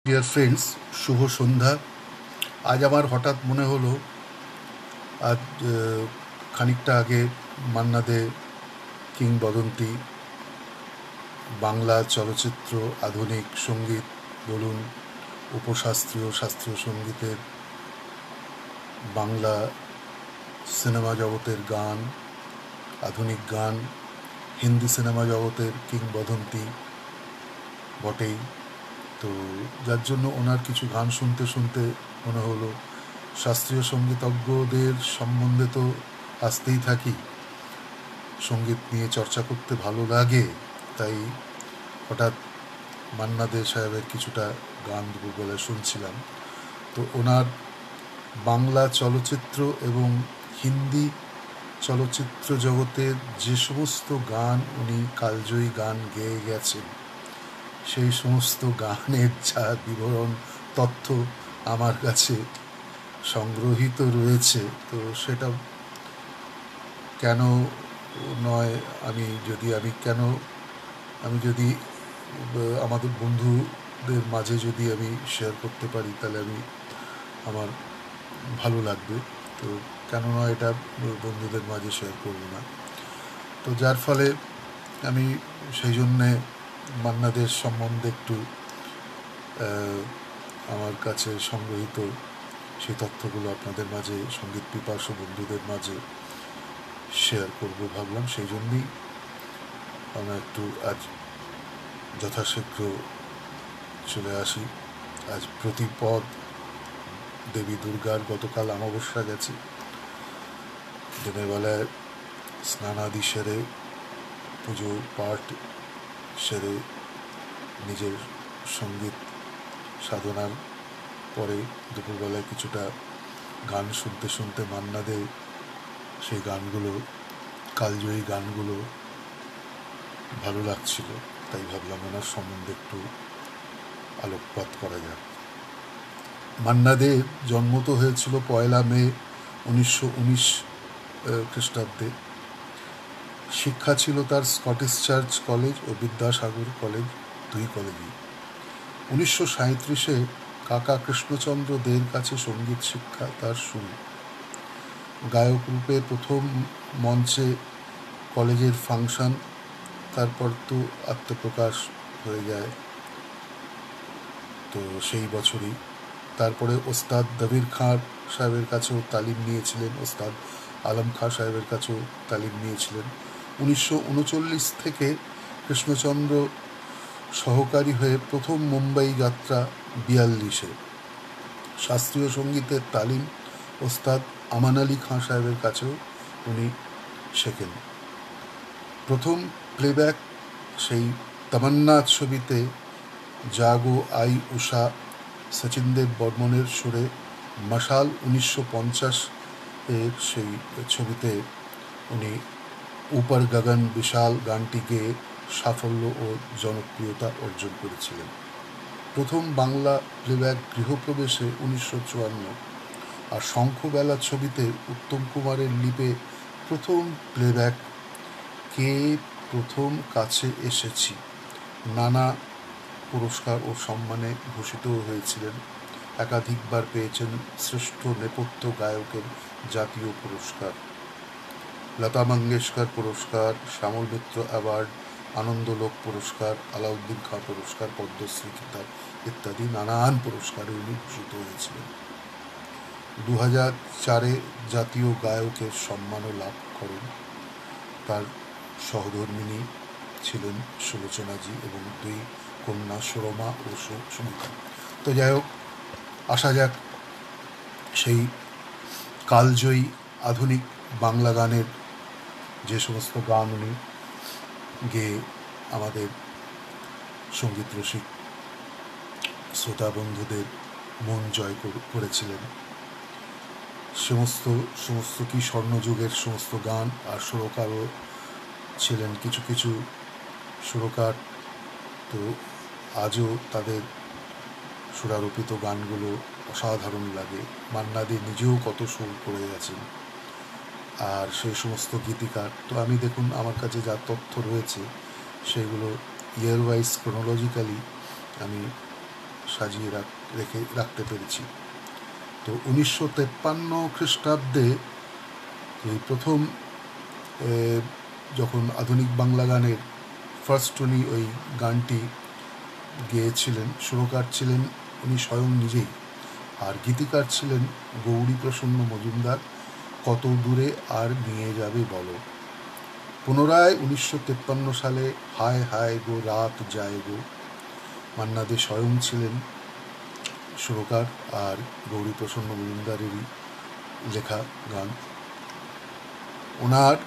Dear friends, শুভ সন্ধ্যা। আজ আমার হঠাৎ মনে হলো আজ খানিকটা আগে মান্না দে কিংবদন্তি বাংলা চলচ্চিত্র, আধুনিক সঙ্গীত বলুন, উপশাস্ত্রীয় শাস্ত্রীয় সঙ্গীতের, বাংলা সিনেমা জগতের গান, আধুনিক গান, হিন্দি সিনেমা জগতের কিংবদন্তি বটেই। তো যার জন্য ওনার কিছু গান শুনতে শুনতে মনে হলো শাস্ত্রীয় সঙ্গীতজ্ঞদের সম্বন্ধে তো আসতেই থাকি, সঙ্গীত নিয়ে চর্চা করতে ভালো লাগে, তাই হঠাৎ মান্না দে সাহেবের কিছুটা গান দুপুরবেলায় শুনছিলাম। তো ওনার বাংলা চলচ্চিত্র এবং হিন্দি চলচ্চিত্র জগতের যে সমস্ত গান উনি কালজয়ী গান গেয়ে গেছেন, সেই সমস্ত গানের যা বিবরণ তথ্য আমার কাছে সংগ্রহীত রয়েছে, তো সেটা কেন নয়, আমি যদি আমাদের বন্ধুদের মাঝে যদি আমি শেয়ার করতে পারি, তাহলে আমার ভালো লাগবে। তো কেন নয়, এটা বন্ধুদের মাঝে শেয়ার করব না। তো যার ফলে আমি সেই জন্যে মান্নাদের সম্বন্ধে একটু আমার কাছে সংগৃহীত সেই তথ্যগুলো আপনাদের মাঝে, সঙ্গীত পিপাসু বন্ধুদের মাঝে শেয়ার করব ভাবলাম। সেই জন্যই আমরা একটু আজ যথাশীঘ্র চলে আসি। আজ প্রতিপদ দেবী দুর্গার গতকাল অমাবস্যা গেছে। দিনের বেলায় স্নানাদি সেরে, পুজো পাঠ সেরে, নিজের সঙ্গীত সাধনার পরে দুপুরবেলায় কিছুটা গান শুনতে শুনতে মান্না দে সেই গানগুলো, কালজয়ী গানগুলো ভালো লাগছিল, তাই ভাবলাম ওনার সম্বন্ধে একটু আলোকপাত করা যাক। মান্না দে জন্ম তো হয়েছিল 1 মে 1919 খ্রিস্টাব্দে। শিক্ষা ছিল তার স্কটিশ চার্চ কলেজ ও বিদ্যাসাগর কলেজ, দুই কলেজই। 1937-এ কাকা কৃষ্ণচন্দ্র দের কাছে সঙ্গীত শিক্ষা তার শুরু। গায়ক রূপে প্রথম মঞ্চে কলেজের ফাংশন, তারপর তো আত্মপ্রকাশ হয়ে যায় তো সেই বছরই। তারপরে ওস্তাদ দবির খাঁ সাহেবের কাছেও তালিম নিয়েছিলেন, ওস্তাদ আলম খাঁ সাহেবের কাছেও তালিম নিয়েছিলেন। 1939 থেকে কৃষ্ণচন্দ্র সহকারী হয়ে প্রথম মুম্বাই যাত্রা 42-এ। শাস্ত্রীয় সঙ্গীতের তালিম ওস্তাদ আমান আলী খাঁ সাহেবের কাছেও উনি শেখেন। প্রথম প্লেব্যাক সেই তামান্না ছবিতে জাগো আই উষা, সচিন দেব বর্মনের সুরে মশাল 1950-এর সেই ছবিতে উনি উপর গগন বিশাল গানটি গেয়ে সাফল্য ও জনপ্রিয়তা অর্জন করেছিলেন। প্রথম বাংলা প্লেব্যাক গৃহপ্রবেশে 1954, আর শঙ্খবেলা ছবিতে উত্তম কুমারের লিপে প্রথম প্লেব্যাক কে প্রথম কাছে এসেছি, নানা পুরস্কার ও সম্মানে ভূষিতও হয়েছিলেন। একাধিকবার পেয়েছেন শ্রেষ্ঠ নেপথ্য গায়কের জাতীয় পুরস্কার, লতা মঙ্গেশকর পুরস্কার, শ্যামল মিত্র অ্যাওয়ার্ড, আনন্দলোক পুরস্কার, আলাউদ্দিন খাঁ পুরস্কার, পদ্মশ্রী খেতাব ইত্যাদি নানান পুরস্কারে উনি ভূষিত হয়েছিলেন। 2004-এ জাতীয় গায়কের সম্মানও লাভ করেন। তার সহধর্মিণী ছিলেন সুলোচনাজি এবং 2 কন্যা সুরমা ও সুমিতা। তো যাই হোক, আসা যাক সেই কালজয়ী আধুনিক বাংলা গানের যে সমস্ত গান উনি গেয়ে আমাদের সঙ্গীত রসিক শ্রোতা বন্ধুদের মন জয় করেছিলেন। সমস্ত কি স্বর্ণযুগের সমস্ত গান, আর সুরকারও ছিলেন কিছু কিছু সুরকার, তো আজও তাদের সুরারোপিত গানগুলো অসাধারণ লাগে। মান্না দে নিজেও কত সুর করে গেছেন, আর সেই সমস্ত গীতিকার। তো আমি দেখুন, আমার কাছে যা তথ্য রয়েছে সেগুলো ইয়ার ওয়াইজ ক্রোনোলজিক্যালি আমি সাজিয়ে রাখতে পেরেছি। তো 1953 খ্রিস্টাব্দে এই প্রথম যখন আধুনিক বাংলা গানের ফার্স্ট উনি ওই গানটি গেয়েছিলেন, সুরকার ছিলেন উনি স্বয়ং নিজেই, আর গীতিকার ছিলেন গৌরীপ্রসন্ন মজুমদার। কত দূরে আর নিয়ে যাবে বলো। পুনরায় 1953 সালে হায় হায় গো রাত যায় গো, মান্না দে স্বয়ং ছিলেন সুরকার আর গৌরীপ্রসন্ন মজুমদারেরই লেখা গান। ওনার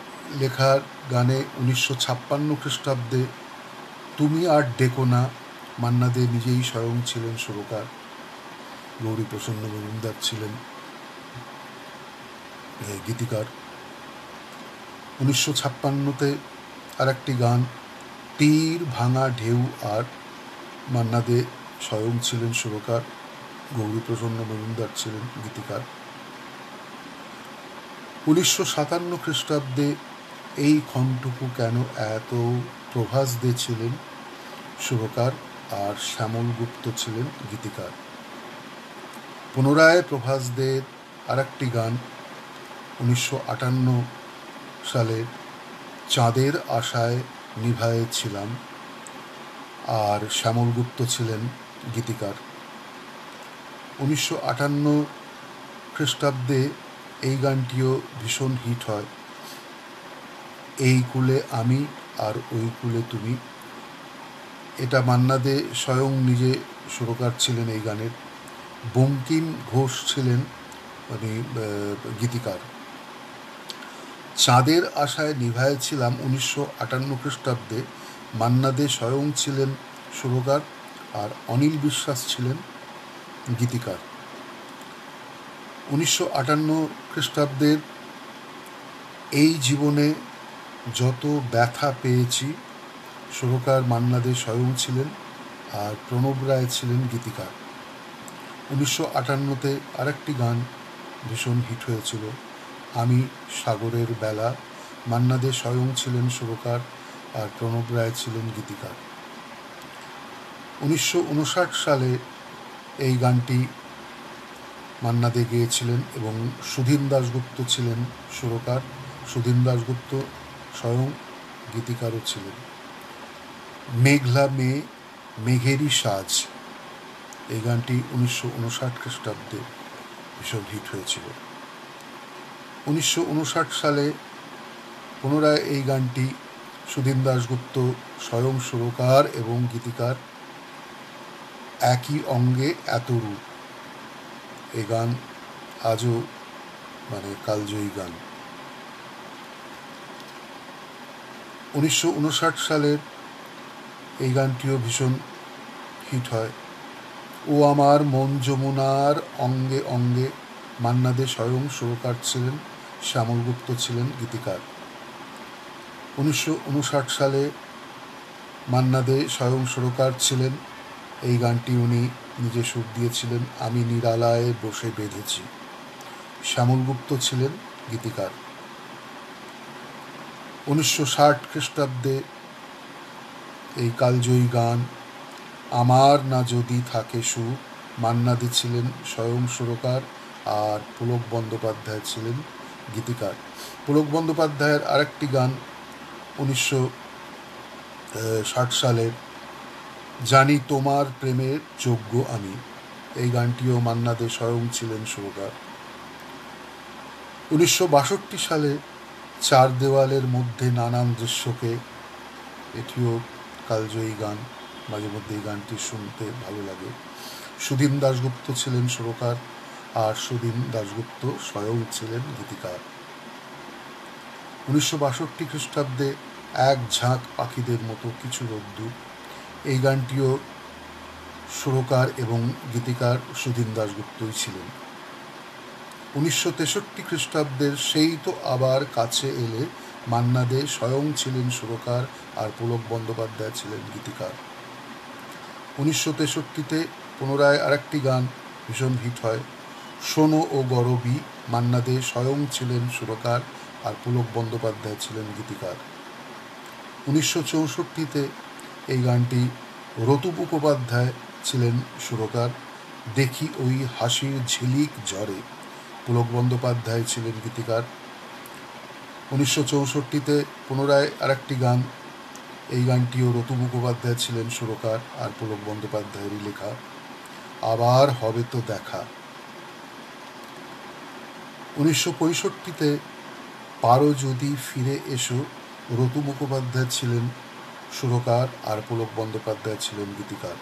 লেখার গানে 1956 খ্রিস্টাব্দে তুমি আর ডেকো না, মান্না দে নিজেই স্বয়ং ছিলেন সুরকার, গৌরীপ্রসন্ন মজুমদার ছিলেন গীতিকার। 1956তে আর একটি গান তীর ভাঙা ঢেউ, আর মান্না দে স্বয়ং ছিলেন সুরকার, গৌরীপ্রসন্ন মজুমদার ছিলেন গীতিকার। 1957 খ্রিস্টাব্দে এই ক্ষণটুকু কেন এত, প্রভাস দে ছিলেন সুরকার আর শ্যামল গুপ্ত ছিলেন গীতিকার। পুনরায় প্রভাস দের আর একটি গান 1958 সালে চাঁদের আশায় নিভায়ে ছিলাম, আর শ্যামল গুপ্ত ছিলেন গীতিকার। 1958 খ্রিস্টাব্দে এই গানটিও ভীষণ হিট হয়, এই কুলে আমি আর ওই কুলে তুমি। এটা মান্না দে স্বয়ং নিজে সুরকার ছিলেন এই গানের, বঙ্কিম ঘোষ ছিলেন মানে গীতিকার। চাঁদের আশায় নিভায়ে ছিলাম 1958 খ্রিস্টাব্দে মান্না দে স্বয়ং ছিলেন সুরকার আর অনিল বিশ্বাস ছিলেন গীতিকার। 1958 খ্রিস্টাব্দের এই জীবনে যত ব্যথা পেয়েছি, সুরকার মান্না দে স্বয়ং ছিলেন আর প্রণব রায় ছিলেন গীতিকার। 1958তে আরেকটি গান ভীষণ হিট হয়েছিল, আমি সাগরের বেলা, মান্না দে স্বয়ং ছিলেন সুরকার আর প্রণব রায় ছিলেন গীতিকার। 1959 সালে এই গানটি মান্না দে গেয়েছিলেন এবং সুধীন দাশগুপ্ত ছিলেন সুরকার, সুধীন দাশগুপ্ত স্বয়ং গীতিকারও ছিলেন। মেঘলা মেয়ে মেঘেরই সাজ, এই গানটি 1959 খ্রিস্টাব্দে ভীষণ হিট হয়েছিল। 1959 সালে পুনরায় এই গানটি সুধীন দাশগুপ্ত স্বয়ং সুরকার এবং গীতিকার, একই অঙ্গে এত রূপ, এই গান আজও মানে কালজয়ী গান। 1959 সালের এই গানটিও ভীষণ হিট হয়, ও আমার মন যমুনার অঙ্গে অঙ্গে, মান্না দে স্বয়ং সুরকার ছিলেন, শ্যামল গুপ্ত ছিলেন গীতিকার। 1959 সালে মান্না দে স্বয়ং সুরকার ছিলেন, এই গানটি উনি নিজে সুর দিয়েছিলেন, আমি নিরালায় বসে বেঁধেছি, শ্যামল গুপ্ত ছিলেন গীতিকার। 1960 খ্রিস্টাব্দে এই কালজয়ী গান আমার না যদি থাকে সুর, মান্না দে ছিলেন স্বয়ং সুরকার আর পুলক বন্দ্যোপাধ্যায় ছিলেন গীতিকার। পুলক বন্দ্যোপাধ্যায়ের আরেকটি গান 1960 সালের জানি তোমার প্রেমের যোগ্য আমি, এই গানটিও মান্না দে স্বয়ং ছিলেন সুরকার। 1962 সালে চার দেওয়ালের মধ্যে নানান দৃশ্যকে, এটিও কালজয়ী গান, মাঝে মধ্যে এই গানটি শুনতে ভালো লাগে। সুধীন দাশগুপ্ত ছিলেন সুরকার আর সুধীন দাশগুপ্ত স্বয়ং ছিলেন গীতিকার। 1962 খ্রিস্টাব্দে এক ঝাঁক পাখিদের মতো কিছু রোদ্দুর, এই গানটিও সুরকার এবং গীতিকার সুধীন দাশগুপ্তই ছিলেন। 1963 খ্রিস্টাব্দের সেই তো আবার কাছে এলে, মান্না দে স্বয়ং ছিলেন সুরকার আর পুলক বন্দ্যোপাধ্যায় ছিলেন গীতিকার। 1963তে পুনরায় আরেকটি গান ভীষণ হিট হয়, শোনো ও গরবী, মান্না দে স্বয়ং ছিলেন সুরকার আর পুলক বন্দ্যোপাধ্যায় ছিলেন গীতিকার। 1964তে এই গানটি রতু মুখোপাধ্যায় ছিলেন সুরকার। দেখি ওই হাসির ঝিলিক ঝরে, পুলক বন্দ্যোপাধ্যায় ছিলেন গীতিকার। 1964-তে পুনরায় আরেকটি গান, এই গানটিও রতু মুখোপাধ্যায় ছিলেন সুরকার আর পুলক বন্দ্যোপাধ্যায়েরই লেখা, আবার হবে তো দেখা। 1965-তে পারো যদি ফিরে এসো, রতু মুখোপাধ্যায় ছিলেন সুরকার আর পুলক বন্দ্যোপাধ্যায় ছিলেন গীতিকার।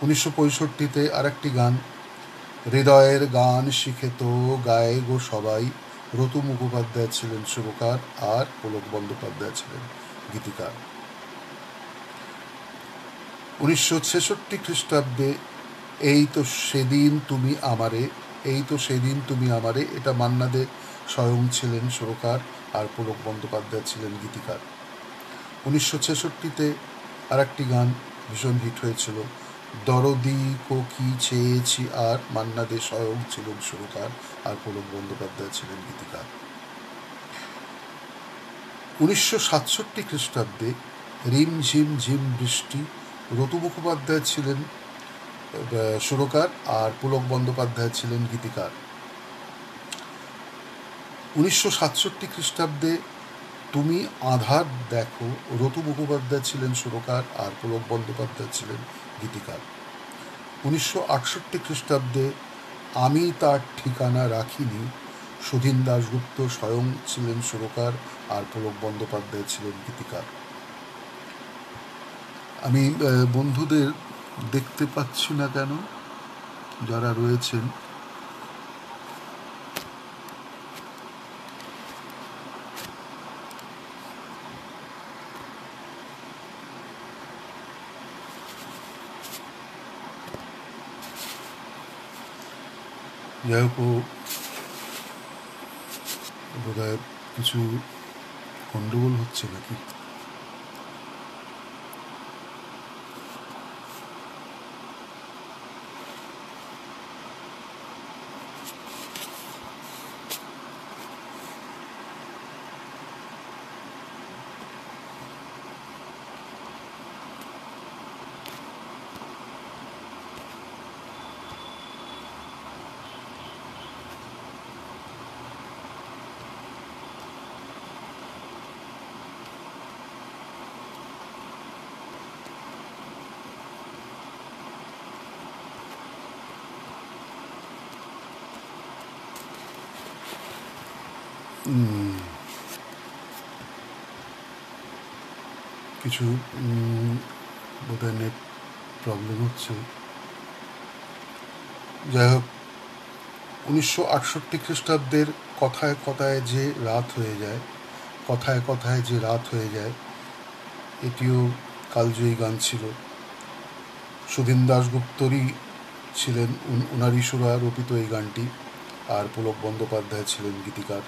1965-তে আরেকটি গান, হৃদয়ের গান শিখে তো গায়ে গো সবাই, রতু মুখোপাধ্যায় ছিলেন সুরকার আর পুলক বন্দ্যোপাধ্যায় ছিলেন গীতিকার। 1966 খ্রিস্টাব্দে এই তো সেদিন তুমি আমারে, এই তো সেদিন তুমি আমারে, এটা মান্না দে স্বয়ং ছিলেন সুরকার আর পুলক বন্দ্যোপাধ্যায় ছিলেন গীতিকার। 1966-তে আর একটি গান ভীষণ হিট হয়েছিল, দরদি কো কি চেয়েছি, আর মান্না দে স্বয়ং ছিলেন সুরকার আর পুলক বন্দ্যোপাধ্যায় ছিলেন গীতিকার। 1967 খ্রিস্টাব্দে রিম ঝিম ঝিম বৃষ্টি, রতু মুখোপাধ্যায় ছিলেন সুরকার আর পুলক বন্দ্যোপাধ্যায় ছিলেন গীতিকার। 1967 খ্রিস্টাব্দে তুমি আধার দেখো, রতু মুখোপাধ্যায় ছিলেন সুরকার আর পুলক বন্দ্যোপাধ্যায় ছিলেন গীতিকার। 1968 খ্রিস্টাব্দে আমি তার ঠিকানা রাখিনি, সুধীন দাশগুপ্ত স্বয়ং ছিলেন সুরকার আর পুলক বন্দ্যোপাধ্যায় ছিলেন গীতিকার। আমি বন্ধুদের দেখতে পাচ্ছি না কেন, যারা রয়েছেন যাই হোক, বোধহয় কিছু গন্ডগোল হচ্ছে নাকি। কিছু বোধহয় নেট প্রবলেম হচ্ছে। যাই হোক, 1968 খ্রিস্টাব্দের কথায় কথায় যে রাত হয়ে যায়, কথায় কথায় যে রাত হয়ে যায়, এটিও কালজয়ী গান ছিল। সুধীন দাশগুপ্তরই ছিলেন উনারই সুরা রোপিত এই গানটি, আর পুলক বন্দ্যোপাধ্যায় ছিলেন গীতিকার।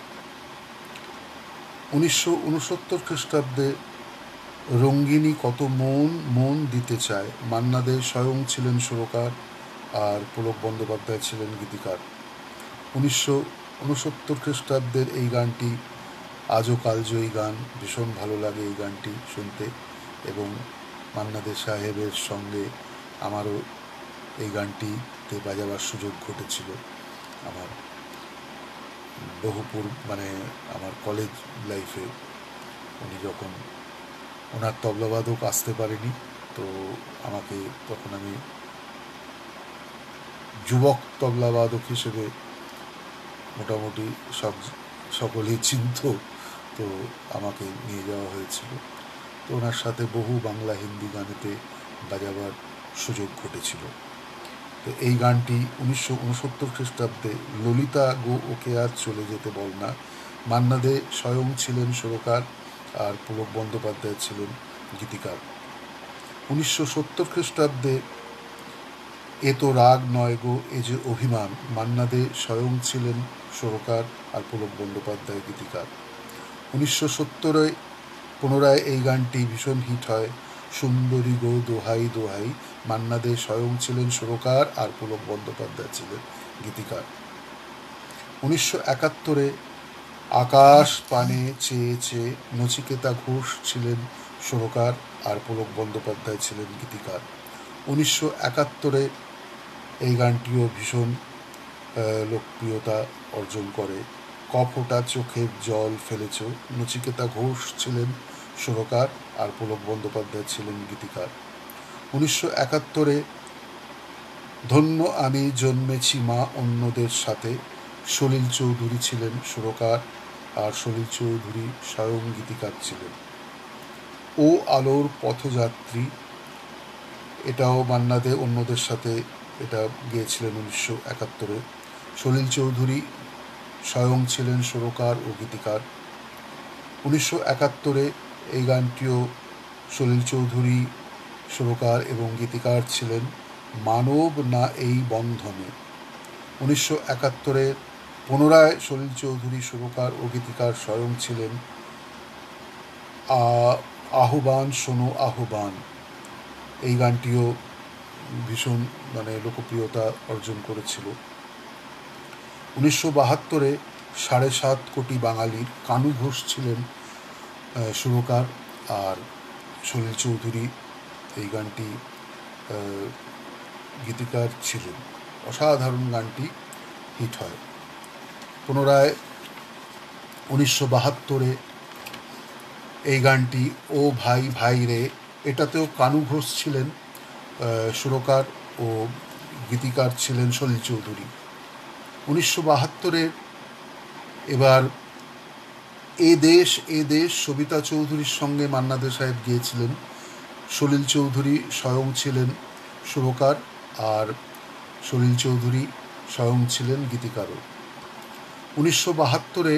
1969 খ্রিস্টাব্দে রঙ্গিনী কত মন মন দিতে চায়, মান্না দে স্বয়ং ছিলেন সুরকার আর পুলক বন্দ্যোপাধ্যায় ছিলেন গীতিকার। 1969 খ্রিস্টাব্দের এই গানটি আজও কালজয়ী গান, ভীষণ ভালো লাগে এই গানটি শুনতে, এবং মান্না দে সাহেবের সঙ্গে আমারও এই গানটিতে বাজাবার সুযোগ ঘটেছিল। আমার বহুপুর মানে আমার কলেজ লাইফে উনি যখন, ওনার তবলাবাদক আসতে পারেনি, তো আমাকে তখন আমি যুবক তবলাবাদক হিসেবে মোটামুটি সকলেই চিনত, তো আমাকে নিয়ে যাওয়া হয়েছিল। তো ওনার সাথে বহু বাংলা হিন্দি গানেতে বাজাবার সুযোগ ঘটেছিল। তো এই গানটি 1969 খ্রিস্টাব্দে ললিতা গো ওকে আজ চলে যেতে বল না, মান্না দে স্বয়ং ছিলেন সুরকার আর পুলক বন্দ্যোপাধ্যায় ছিলেন গীতিকার। 1970 খ্রিস্টাব্দে এ তো রাগ নয় গো এ যে অভিমান, মান্না দে স্বয়ং ছিলেন সুরকার আর পুলক বন্দ্যোপাধ্যায় গীতিকার। 1970-এ পুনরায় এই গানটি ভীষণ হিট হয়, সুন্দরী গো দোহাই দোহাই, মান্না দে স্বয়ং ছিলেন সুরকার আর পুলক বন্দ্যোপাধ্যায় ছিলেন গীতিকার। 1971-এ আকাশ পানে চেয়ে চেয়ে, নচিকেতা ঘোষ ছিলেন সুরকার আর পুলক বন্দ্যোপাধ্যায় ছিলেন গীতিকার। 1971 এই গানটিও ভীষণ লোকপ্রিয়তা অর্জন করে। কফোটা চোখের জল ফেলেছ, নচিকেতা ঘোষ ছিলেন সুরকার আর পুলক বন্দ্যোপাধ্যায় ছিলেন গীতিকার। 1971 ধন্য আমি জন্মেছি মা অন্যদের সাথে, সলিল চৌধুরী ছিলেন সুরকার আর সলিল চৌধুরী স্বয়ং গীতিকার ছিলেন। ও আলোর পথযাত্রী, এটাও মান্না দে অন্যদের সাথে এটা গেয়েছিলেন 1971। সলিল চৌধুরী স্বয়ং ছিলেন সুরকার ও গীতিকার। 1971 এই গানটিও সলিল চৌধুরী সুরকার এবং গীতিকার ছিলেন। মানব না এই বন্ধনে। 1971 পুনরায় সলিল চৌধুরী সুরকার ও গীতিকার স্বয়ং ছিলেন। আহ্বান শোনো আহ্বান, এই গানটিও ভীষণ লোকপ্রিয়তা অর্জন করেছিল। 1972 7.5 কোটি বাঙালির কানু ঘোষ ছিলেন সুরকার আর সলিল চৌধুরী এই গানটি গীতিকার ছিলেন। অসাধারণ গানটি হিট হয়। পুনরায় 1972 এই গানটি ও ভাই ভাই রে, এটাতেও কানু ঘোষ ছিলেন সুরকার ও গীতিকার ছিলেন সলিল চৌধুরী। 1972 এবার এ দেশ সবিতা চৌধুরীর সঙ্গে মান্না দে সাহেব গিয়েছিলেন। সলিল চৌধুরী স্বয়ং ছিলেন সুরকার আর সলিল চৌধুরী স্বয়ং ছিলেন গীতিকারও। 1972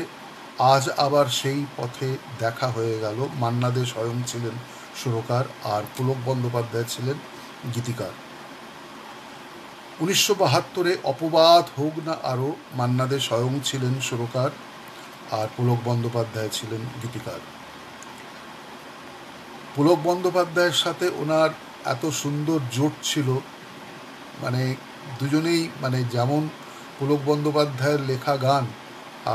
আজ আবার সেই পথে দেখা হয়ে গেল, মান্না দে স্বয়ং ছিলেন সুরকার আর পুলক বন্দ্যোপাধ্যায় ছিলেন গীতিকার। 1972 অপবাদ হোক না আরও, মান্না দে স্বয়ং ছিলেন সুরকার আর পুলক বন্দ্যোপাধ্যায় ছিলেন গীতিকার। পুলক বন্দ্যোপাধ্যায়ের সাথে ওনার এত সুন্দর জোট ছিল, দুজনেই যেমন পুলক বন্দ্যোপাধ্যায়ের লেখা গান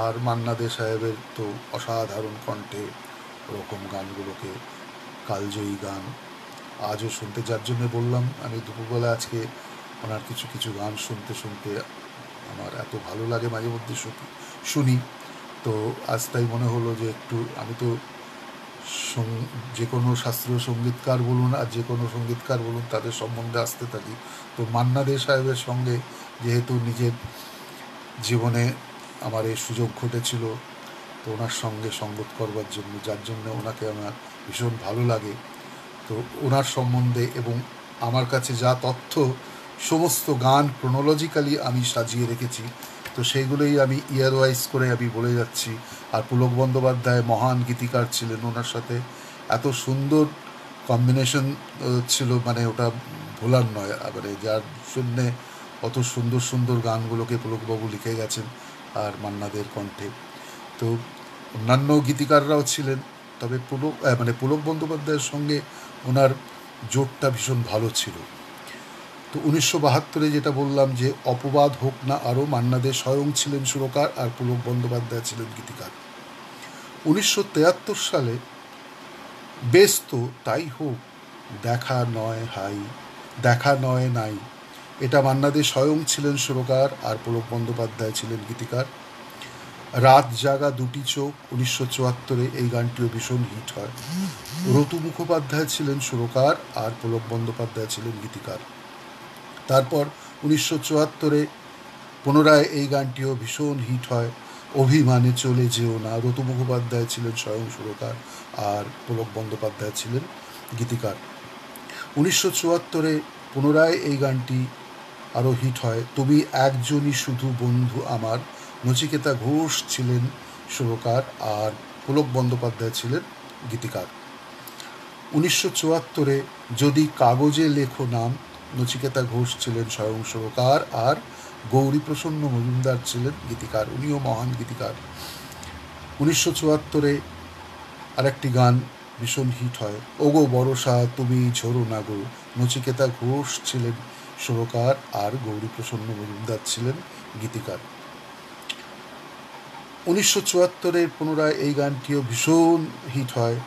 আর মান্না দে সাহেবের তো অসাধারণ কণ্ঠে ওরকম গানগুলোকে, কালজয়ী গান আজও শুনতে, যার জন্য বললাম আমি দুপুরবেলা আজকে ওনার কিছু কিছু গান শুনতে শুনতে আমার এত ভালো লাগে, মাঝে মধ্যে শুনি। তো আজ তাই মনে হলো যে একটু, আমি তো যে কোনো শাস্ত্রীয় সঙ্গীতকার বলুন আর যে কোনো সঙ্গীতকার বলুন তাদের সম্বন্ধে আসতে থাকি। তো মান্না দে সাহেবের সঙ্গে যেহেতু নিজের জীবনে আমার এই সুযোগ ঘটেছিল, তো ওনার সঙ্গে সঙ্গত করবার জন্য, যার জন্য ওনাকে আমার ভীষণ ভালো লাগে। তো ওনার সম্বন্ধে এবং আমার কাছে যা তথ্য, সমস্ত গান ক্রোনোলজিক্যালি আমি সাজিয়ে রেখেছি, তো সেইগুলোই আমি ইয়ার ওয়াইজ করে আমি বলে যাচ্ছি। আর পুলক বন্দ্যোপাধ্যায় মহান গীতিকার ছিলেন, ওনার সাথে এত সুন্দর কম্বিনেশন ছিল, ওটা ভোলার নয়। যার জন্যে অত সুন্দর সুন্দর গানগুলোকে পুলকবাবু লিখে গেছেন আর মান্নাদের কণ্ঠে। তো অন্যান্য গীতিকাররাও ছিলেন, তবে পুলক বন্দ্যোপাধ্যায়ের সঙ্গে ওনার জোটটা ভীষণ ভালো ছিল। তো 1972 যেটা বললাম যে অপবাদ হোক না আরও, মান্না দে স্বয়ং ছিলেন সুরকার আর পুলক বন্দ্যোপাধ্যায় ছিলেন গীতিকার। 1973 সালে বেশ তো তাই হোক, দেখা নয় হাই, দেখা নয় নাই, এটা মান্না দে স্বয়ং ছিলেন সুরকার আর পুলক বন্দ্যোপাধ্যায় ছিলেন গীতিকার। রাত জাগা দুটি চোখ 1974 এই গানটিও ভীষণ হিট হয়। রতু মুখোপাধ্যায় ছিলেন সুরকার আর পুলক বন্দ্যোপাধ্যায় ছিলেন গীতিকার। তারপর 1974 পুনরায় এই গানটিও ভীষণ হিট হয়। অভিমানে চলে যেও না, রতু মুখোপাধ্যায় ছিলেন স্বয়ং সুরকার আর পুলক বন্দ্যোপাধ্যায় ছিলেন গীতিকার। 1974 পুনরায় এই গানটি আরও হিট হয়। তুমি একজনই শুধু বন্ধু আমার, নচিকেতা ঘোষ ছিলেন সুরকার আর পুলক বন্দ্যোপাধ্যায় ছিলেন গীতিকার। 1974 যদি কাগজে লেখো নাম, নচিকেতা ঘোষ ছিলেন স্বয়ং সুরকার আর গৌরীপ্রসন্ন মজুমদার ছিলেন গীতিকার, উনিও মহান গীতিকার। 1974 আরেকটি গান ভীষণ হিট হয়, ওগো বরষা তুমি ঝরো না গো, নচিকেতা ঘোষ ছিলেন সুরকার আর গৌরীপ্রসন্ন মজুমদার ছিলেন গীতিকার। 1974 পুনরায় এই গানটিও ভীষণ হিট হয়,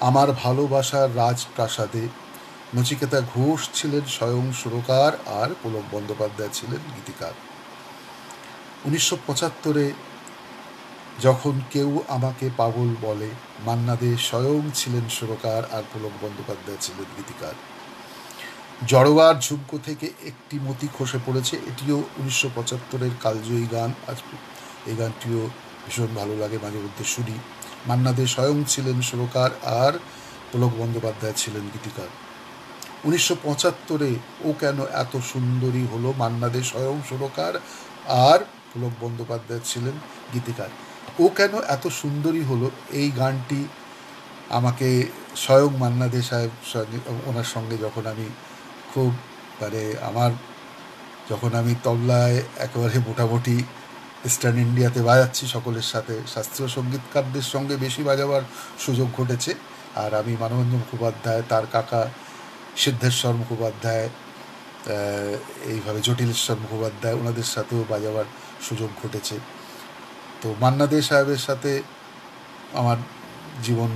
আমার ভালোবাসার রাজপ্রাসাদে, নচিকেতা ঘোষ ছিলেন স্বয়ং সুরকার আর পুলক বন্দ্যোপাধ্যায় ছিলেন গীতিকার। 1975-এ যখন কেউ আমাকে পাগল বলে, মান্না দে স্বয়ং ছিলেন সুরকার আর পুলক বন্দ্যোপাধ্যায় ছিলেন গীতিকার। জড়োয়ার ঝুমকো থেকে একটি মতি খসে পড়েছে, এটিও 1975-এর কালজয়ী গান। আজ এই গানটিও ভীষণ ভালো লাগে, মাঝে মধ্যে শুনি। মান্না দে স্বয়ং ছিলেন সুরকার আর পুলক বন্দ্যোপাধ্যায় ছিলেন গীতিকার। 1975-এ ও কেন এত সুন্দরী হলো, মান্না দে স্বয়ং সুরকার আর পুলক বন্দ্যোপাধ্যায় ছিলেন গীতিকার। ও কেন এত সুন্দরী হলো এই গানটি আমাকে স্বয়ং মান্না দে সাহেব ওনার সঙ্গে যখন আমি খুব যখন আমি তবলায় একেবারে মোটামুটি ইস্টার্ন ইন্ডিয়াতে বাজাচ্ছি সকলের সাথে, শাস্ত্রীয় সঙ্গীতকারদের সঙ্গে বেশি বাজাবার সুযোগ ঘটেছে। আর আমি মানবেন্দ্র মুখোপাধ্যায়, তার কাকা সিদ্ধেশ্বর মুখোপাধ্যায়, এইভাবে জটিলেশ্বর মুখোপাধ্যায়, ওনাদের সাথেও বাজাবার সুযোগ ঘটেছে। তো মান্না দে সাহেবের সাথে আমার জীবন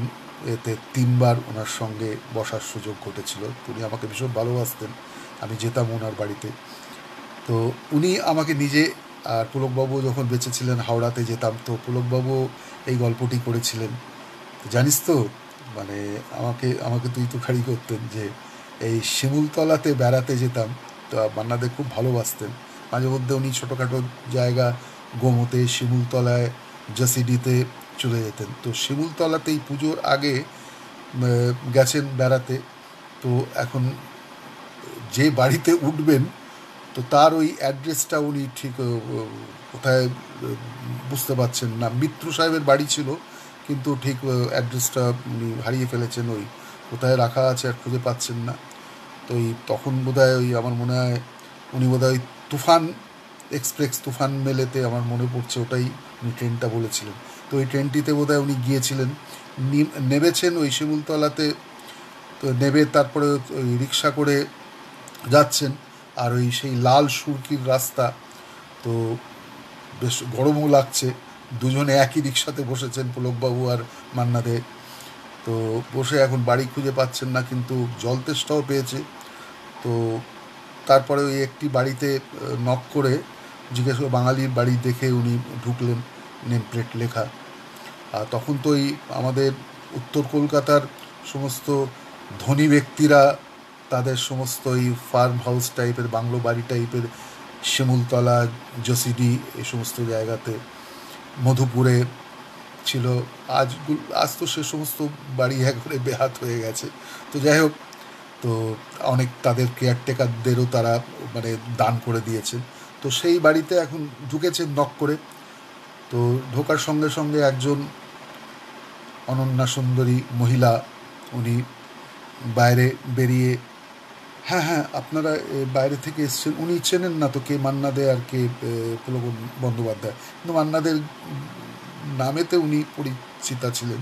এতে 3বার ওনার সঙ্গে বসার সুযোগ ঘটেছিল। উনি আমাকে ভীষণ ভালোবাসতেন, আমি যেতাম ওনার বাড়িতে। তো উনি আমাকে নিজে, আর পুলকবাবু যখন বেঁচে ছিলেন হাওড়াতে যেতাম, তো পুলকবাবু এই গল্পটি করেছিলেন। জানিস তো, আমাকে তুই তো খাড়ি করতেন যে এই শিমুলতলাতে বেড়াতে যেতাম, তো মান্নাদে খুব ভালোবাসতেন। মাঝে মধ্যে উনি ছোটোখাটো জায়গা গোমতে, শিমুলতলায়, জাসিডিতে চলে যেতেন। তো শিমুলতলাতেই পুজোর আগে গেছেন বেড়াতে। তো এখন যে বাড়িতে উঠবেন, তো তার ওই অ্যাড্রেসটা উনি ঠিক কোথায় বুঝতে পারছেন না। মিত্র সাহেবের বাড়ি ছিল, কিন্তু ঠিক অ্যাড্রেসটা উনি হারিয়ে ফেলেছেন, ওই কোথায় রাখা আছে আর খুঁজে পাচ্ছেন না। তো তখন বোধহয় আমার মনে হয় উনি বোধহয় তুফান এক্সপ্রেস, তুফান মেলেতে আমার মনে পড়ছে ওটাই উনি ট্রেনটা বলেছিলেন। তো ওই ট্রেনটিতে বোধহয় উনি গিয়েছিলেন, নেমেছেন ওই শিমুলতলাতে। তো নেবে তারপরে ওই রিক্সা করে যাচ্ছেন, আর ওই সেই লাল সুরকির রাস্তা, তো বেশ গরমও লাগছে। দুজনে একই রিক্সাতে বসেছেন, পুলকবাবু আর মান্না দে। তো বসে এখন বাড়ি খুঁজে পাচ্ছেন না, কিন্তু জল তেষ্টাও পেয়েছে। তো তারপরে ওই একটি বাড়িতে নক করে জিজ্ঞেস করে বাঙালির বাড়ি দেখে উনি ঢুকলেন, নেম প্লেট লেখা। আর তখন তো ওই আমাদের উত্তর কলকাতার সমস্ত ধনী ব্যক্তিরা তাদের সমস্ত এই ফার্ম হাউস টাইপের, বাংলো বাড়ি টাইপের শিমুলতলা, জসিডি, এই সমস্ত জায়গাতে, মধুপুরে ছিল। আজ তো সে সমস্ত বাড়ি একবারে বেহাত হয়ে গেছে। তো যাই হোক, তো অনেক তাদের কেয়ারটেকারদেরও তারা দান করে দিয়েছেন। তো সেই বাড়িতে এখন ঢুকেছেন নক করে। তো ঢোকার সঙ্গে সঙ্গে একজন অনন্যা সুন্দরী মহিলা, উনি বাইরে বেরিয়ে, হ্যাঁ হ্যাঁ আপনারা বাইরে থেকে এসছেন, উনি চেনেন না তো কে মান্না দে আর কে পুলক বন্দ্যোপাধ্যায়, কিন্তু মান্নাদের নামেতে উনি পরিচিতা ছিলেন।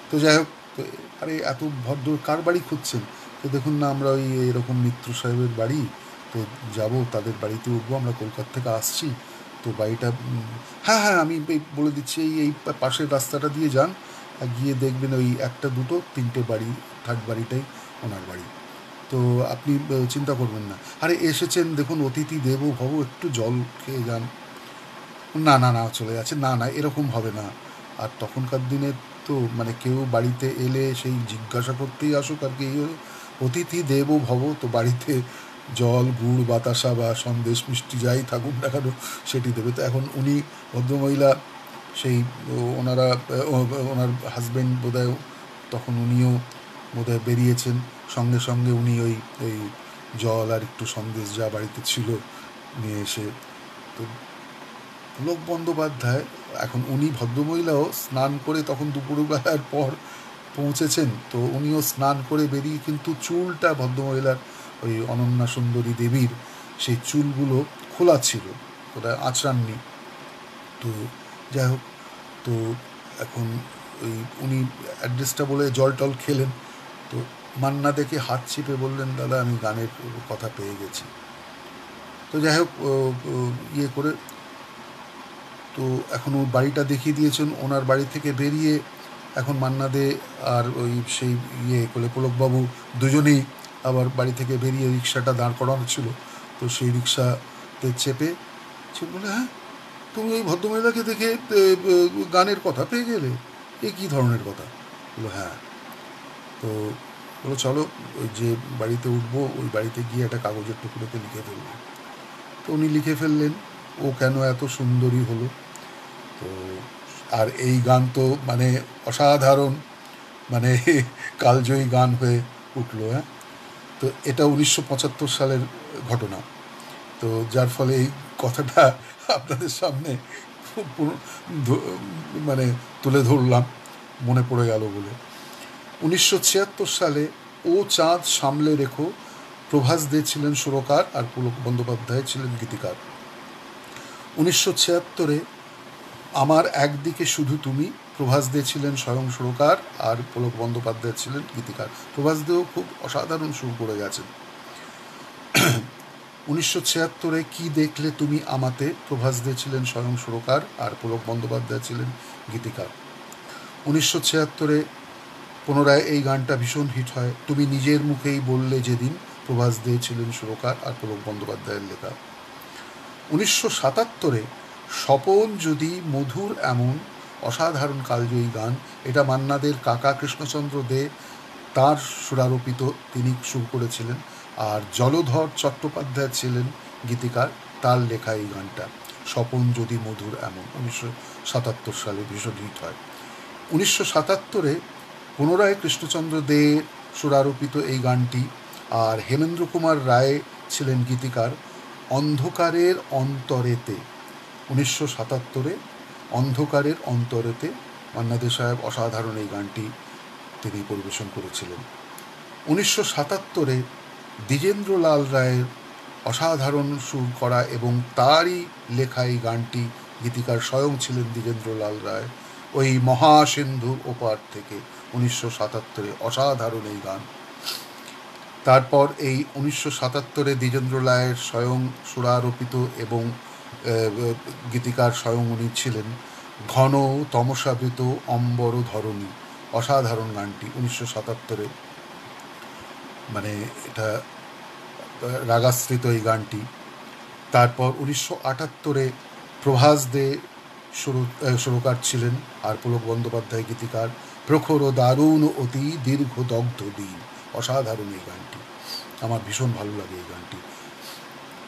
তো যাই হোক, তো আরে এত ভদ্র কার বাড়ি খুঁজছেন? তো দেখুন না, আমরা ওই এরকম মিত্র সাহেবের বাড়ি, তো যাব তাদের বাড়িতে উঠবো, আমরা কলকাতা থেকে আসছি। তো বাড়িটা, হ্যাঁ হ্যাঁ আমি বলে দিচ্ছি, এই পাশের রাস্তাটা দিয়ে যান, গিয়ে দেখবেন ওই 1, 2, 3টে বাড়ি, থার্ড বাড়িটাই ওনার বাড়ি। তো আপনি চিন্তা করবেন না। আরে এসেছেন দেখুন, অতিথি দেবো ভব, একটু জল খেয়ে যান। না না না চলে যাচ্ছে, না না এরকম হবে না। আর তখনকার দিনে তো কেউ বাড়িতে এলে সেই জিজ্ঞাসা করতেই আসুক আর কি, অতিথি দেবো ভব, তো বাড়িতে জল, গুড়, বাতাসা বা সন্দেশ, মিষ্টি যাই থাকুক না কেন সেটি দেবে। তো এখন উনি ভদ্রমহিলা, সেই ওনার হাজব্যান্ড বোধহয় তখন উনিও বোধহয় বেরিয়েছেন, সঙ্গে সঙ্গে উনি ওই জল আর একটু সন্দেশ যা বাড়িতে ছিল নিয়ে এসে, তো পুলক বন্দ্যোপাধ্যায়, এখন উনি ভদ্রমহিলাও স্নান করে তখন দুপুরবেলার পর পৌঁছেছেন, তো উনিও স্নান করে বেরিয়ে, কিন্তু চুলটা ভদ্রমহিলার, ওই অনন্যা সুন্দরী দেবীর সেই চুলগুলো খোলা ছিল, ওটা আঁচড়াননি। তো যাই হোক, তো এখন ওই উনি অ্যাড্রেসটা বলে জল টল খেলেন। তো মান্না দেখে হাত চিপে বললেন, দাদা আমি গানের কথা পেয়ে গেছি। তো যাই হোক, ইয়ে করে, তো এখন ওর বাড়িটা দেখিয়ে দিয়েছেন। ওনার বাড়ি থেকে বেরিয়ে এখন মান্না দে আর ওই সেই পুলকবাবু দুজনেই আবার বাড়ি থেকে বেরিয়ে রিক্সাটা দাঁড় করানো ছিল, তো সেই রিক্সাতে চেপে বলে, হ্যাঁ তুমি ওই ভদ্রমহিলাকে দেখে গানের কথা পেয়ে গেলে, এ কী ধরনের কথা? বললো হ্যাঁ। তো বলো চলো ওই যে বাড়িতে উঠবো ওই বাড়িতে গিয়ে একটা কাগজের টুকরোতে লিখে ফেলবো। তো উনি লিখে ফেললেন ও কেন এত সুন্দরী হলো। তো আর এই গান তো মানে অসাধারণ, মানে কালজয়ী গান হয়ে উঠলো। হ্যাঁ, তো এটা 1975 সালের ঘটনা। তো যার ফলে এই কথাটা আপনাদের সামনে মানে তুলে ধরলাম, মনে পড়ে গেল বলে। 1976 সালে ও চাঁদ সামলে রেখো প্রভাস দে ছিলেন সুরকার আর পুলক বন্দ্যোপাধ্যায় ছিলেন গীতিকার। 1976 আমার একদিকে শুধু তুমি, প্রভাস দে ছিলেন স্বয়ং সুরকার আর পুলক বন্দ্যোপাধ্যায় ছিলেন গীতিকার। প্রভাস দেও খুব অসাধারণ সুর করে গেছেন। 1976 কি দেখলে তুমি আমাতে, প্রভাস দে ছিলেন স্বয়ং সুরকার আর পুলক বন্দ্যোপাধ্যায় ছিলেন গীতিকার। 1976 পুনরায় এই গানটা ভীষণ হিট হয়। তুমি নিজের মুখেই বললে যেদিন, প্রভাস দে ছিলেন সুরকার আর পুলক বন্দ্যোপাধ্যায়ের লেখা। 1977 স্বপন যদি মধুর এমন, অসাধারণ কালজয়ী গান। এটা মান্নাদের কাকা কৃষ্ণচন্দ্র দে তার সুরারোপিত, তিনি সুর করেছিলেন, আর জলধর চট্টোপাধ্যায় ছিলেন গীতিকার, তার লেখা এই গানটা স্বপন যদি মধুর এমন। 1977 সালে ভীষণ হিট হয়। 1977 পুনরায় কৃষ্ণচন্দ্র দে সুরারোপিত এই গানটি, আর হেমেন্দ্র কুমার রায় ছিলেন গীতিকার, অন্ধকারের অন্তরেতে। 1977 অন্ধকারের অন্তরেতে মান্না দে সাহেব অসাধারণ এই গানটি তিনি পরিবেশন করেছিলেন। 1977 দ্বিজেন্দ্রলাল রায়ের অসাধারণ সুর করা এবং তারই লেখা এই গানটি, গীতিকার স্বয়ং ছিলেন দ্বিজেন্দ্রলাল রায়, ওই মহাসিন্ধুর ওপার থেকে। 1977 অসাধারণ এই গান। তারপর এই 1977 দ্বিজেন্দ্র রায়ের স্বয়ং সুরারোপিত এবং গীতিকার স্বয়ং উনি ছিলেন ঘন তমসাবৃত অম্বর ধরণী, অসাধারণ গানটি 1977। মানে এটা রাগাশ্রিত এই গানটি। তারপর 1978 প্রভাস দে সুরকার ছিলেন আর পুলক বন্দ্যোপাধ্যায় গীতিকার, প্রখর ও দারুণ অতি দীর্ঘ দগ্ধ দিন, অসাধারণ এই গানটি, আমার ভীষণ ভালো লাগে এই গানটি।